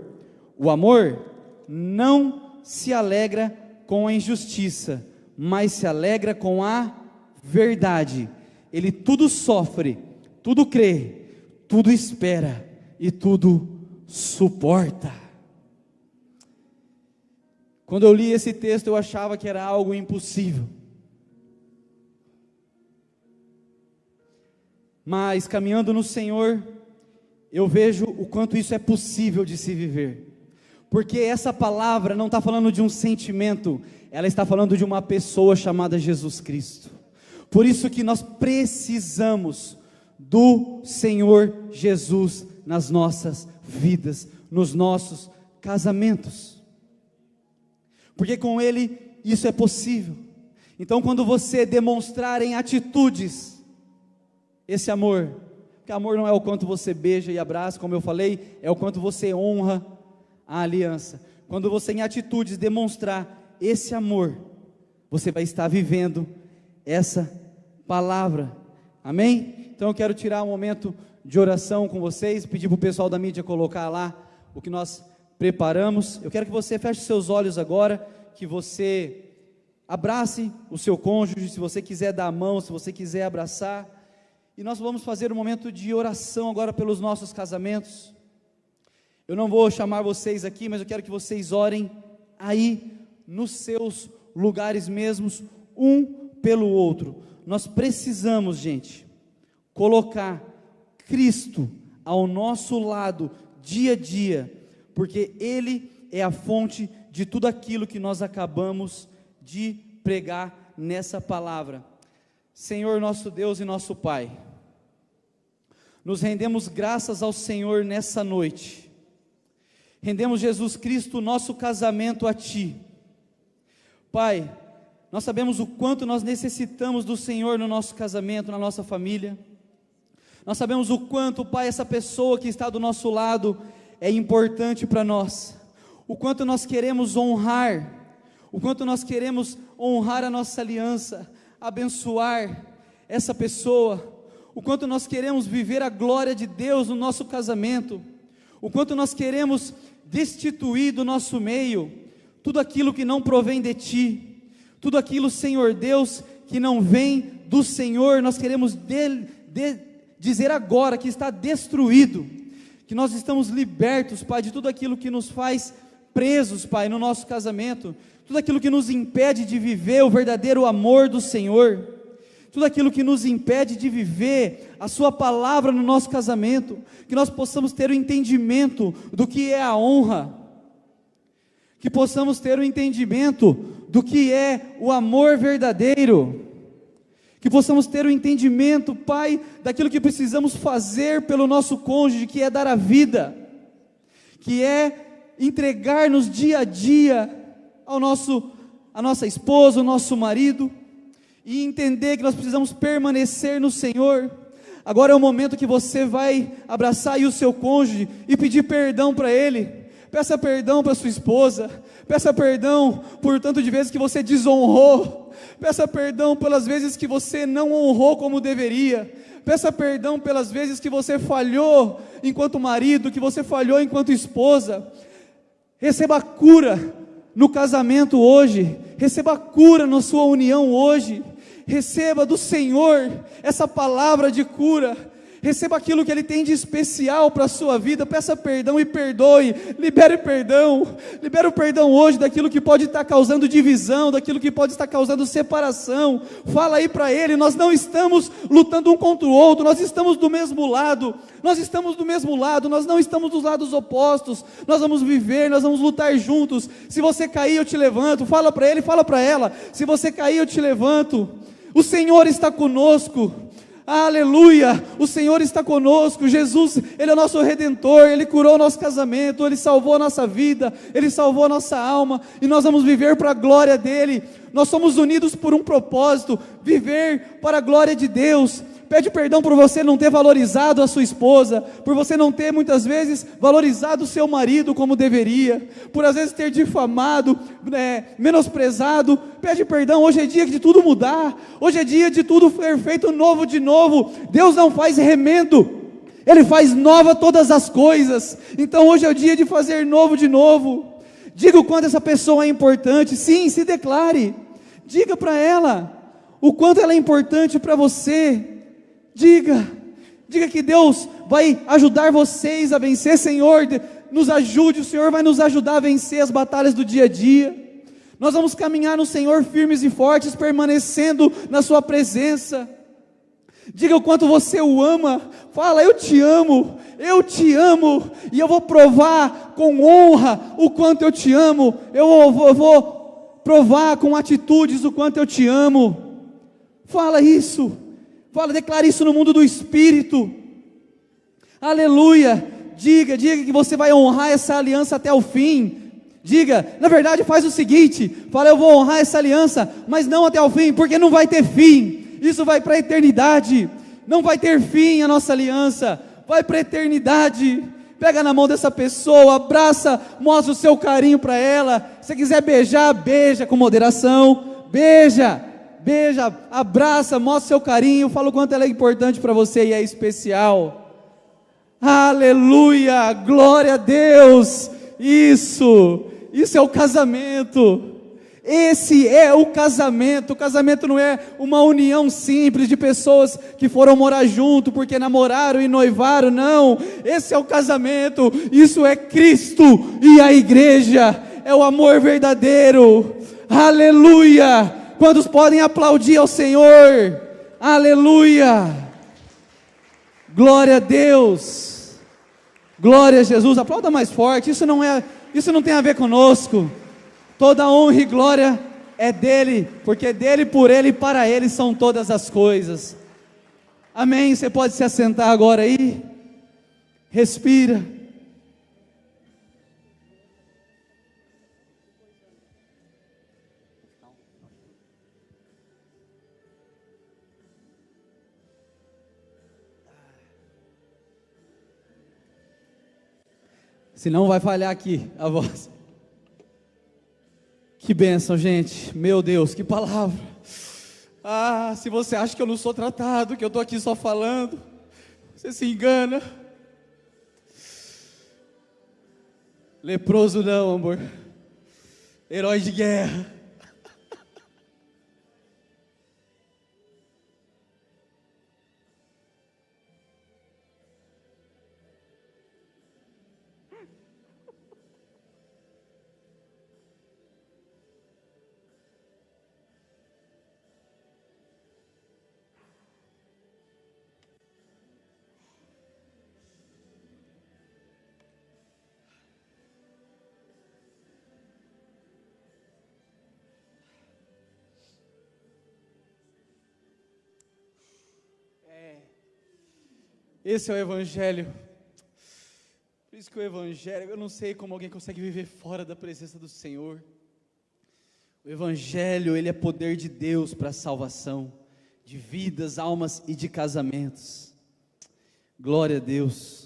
A: O amor não se alegra com a injustiça, mas se alegra com a verdade. Ele tudo sofre, tudo crê, tudo espera e tudo suporta. Quando eu li esse texto, eu achava que era algo impossível. Mas caminhando no Senhor, eu vejo o quanto isso é possível de se viver. Porque essa palavra não está falando de um sentimento, ela está falando de uma pessoa chamada Jesus Cristo. Por isso que nós precisamos do Senhor Jesus nas nossas vidas, nos nossos casamentos. Porque com Ele isso é possível. Então quando você demonstrar em atitudes esse amor, porque amor não é o quanto você beija e abraça, como eu falei, é o quanto você honra a aliança. Quando você em atitudes demonstrar esse amor, você vai estar vivendo essa palavra, amém? Então eu quero tirar um momento de oração com vocês, pedir para o pessoal da mídia colocar lá o que nós preparamos. Eu quero que você feche seus olhos agora, que você abrace o seu cônjuge, se você quiser dar a mão, se você quiser abraçar, e nós vamos fazer um momento de oração agora pelos nossos casamentos. Eu não vou chamar vocês aqui, mas eu quero que vocês orem aí, nos seus lugares mesmos, um pelo outro. Nós precisamos, gente, colocar Cristo ao nosso lado, dia a dia, porque Ele é a fonte de tudo aquilo que nós acabamos de pregar nessa palavra. Senhor nosso Deus e nosso Pai, nos rendemos graças ao Senhor nessa noite, rendemos Jesus Cristo, nosso casamento a Ti. Pai, nós sabemos o quanto nós necessitamos do Senhor no nosso casamento, na nossa família. Nós sabemos o quanto, Pai, essa pessoa que está do nosso lado é importante para nós. O quanto nós queremos honrar, o quanto nós queremos honrar a nossa aliança, abençoar essa pessoa, o quanto nós queremos viver a glória de Deus no nosso casamento, o quanto nós queremos destituir do nosso meio tudo aquilo que não provém de Ti, tudo aquilo, Senhor Deus, que não vem do Senhor. Nós queremos dizer agora que está destruído, que nós estamos libertos, Pai, de tudo aquilo que nos faz presos, Pai, no nosso casamento, tudo aquilo que nos impede de viver o verdadeiro amor do Senhor, tudo aquilo que nos impede de viver a Sua palavra no nosso casamento, que nós possamos ter o entendimento do que é a honra, que possamos ter o entendimento do que é o amor verdadeiro, que possamos ter o entendimento, Pai, daquilo que precisamos fazer pelo nosso cônjuge, que é dar a vida, que é entregar-nos dia a dia a nossa esposa, o nosso marido, e entender que nós precisamos permanecer no Senhor. Agora é o momento que você vai abraçar aí o seu cônjuge e pedir perdão para ele. Peça perdão para sua esposa, peça perdão por tanto de vezes que você desonrou, peça perdão pelas vezes que você não honrou como deveria, peça perdão pelas vezes que você falhou enquanto marido, que você falhou enquanto esposa. Receba cura no casamento hoje, receba cura na sua união hoje, receba do Senhor essa palavra de cura, receba aquilo que Ele tem de especial para a sua vida, peça perdão e perdoe, libere o perdão hoje daquilo que pode estar causando divisão, daquilo que pode estar causando separação. Fala aí para Ele, nós não estamos lutando um contra o outro, nós estamos do mesmo lado, nós não estamos dos lados opostos, nós vamos viver, nós vamos lutar juntos. Se você cair eu te levanto, fala para ele, fala para ela, se você cair eu te levanto, o Senhor está conosco, aleluia, o Senhor está conosco, Jesus, Ele é o nosso Redentor, Ele curou o nosso casamento, Ele salvou a nossa vida, Ele salvou a nossa alma, e nós vamos viver para a glória dEle. Nós somos unidos por um propósito, viver para a glória de Deus. Pede perdão por você não ter valorizado a sua esposa, por você não ter muitas vezes valorizado o seu marido como deveria, por às vezes ter difamado, menosprezado. Pede perdão, hoje é dia de tudo mudar, hoje é dia de tudo ser feito novo de novo. Deus não faz remendo, Ele faz nova todas as coisas. Então hoje é o dia de fazer novo de novo. Diga o quanto essa pessoa é importante, sim, se declare, diga para ela o quanto ela é importante para você. Diga que Deus vai ajudar vocês a vencer. Senhor, nos ajude, o Senhor vai nos ajudar a vencer as batalhas do dia a dia. Nós vamos caminhar no Senhor firmes e fortes, permanecendo na sua presença. Diga o quanto você o ama, fala, eu te amo, e eu vou provar com honra o quanto eu te amo, eu vou provar com atitudes o quanto eu te amo. Fala isso. Declare isso no mundo do Espírito, aleluia. Diga que você vai honrar essa aliança até o fim. Diga, na verdade faz o seguinte, fala, eu vou honrar essa aliança, mas não até o fim, porque não vai ter fim, isso vai para a eternidade, não vai ter fim a nossa aliança, vai para a eternidade. Pega na mão dessa pessoa, abraça, mostra o seu carinho para ela. Se quiser beijar, beija com moderação, beija, abraça, mostra seu carinho, fala o quanto ela é importante para você e é especial. Aleluia, glória a Deus. Isso é o casamento. Esse é o casamento. O casamento não é uma união simples de pessoas que foram morar junto porque namoraram e noivaram, não. Esse é o casamento. Isso é Cristo e a igreja, é o amor verdadeiro. Aleluia. Quantos podem aplaudir ao Senhor? Aleluia! Glória a Deus! Glória a Jesus! Aplauda mais forte, isso não tem a ver conosco. Toda honra e glória é dele, porque dele, por ele e para ele são todas as coisas. Amém? Você pode se assentar agora aí? Respira. Senão vai falhar aqui a voz. Que bênção, gente. Meu Deus, que palavra. Se você acha que eu não sou tratado, que eu estou aqui só falando, você se engana. Leproso não, amor. Herói de guerra. Esse é o Evangelho. Por isso que o Evangelho, eu não sei como alguém consegue viver fora da presença do Senhor. O Evangelho, ele é poder de Deus para a salvação de vidas, almas e de casamentos. Glória a Deus.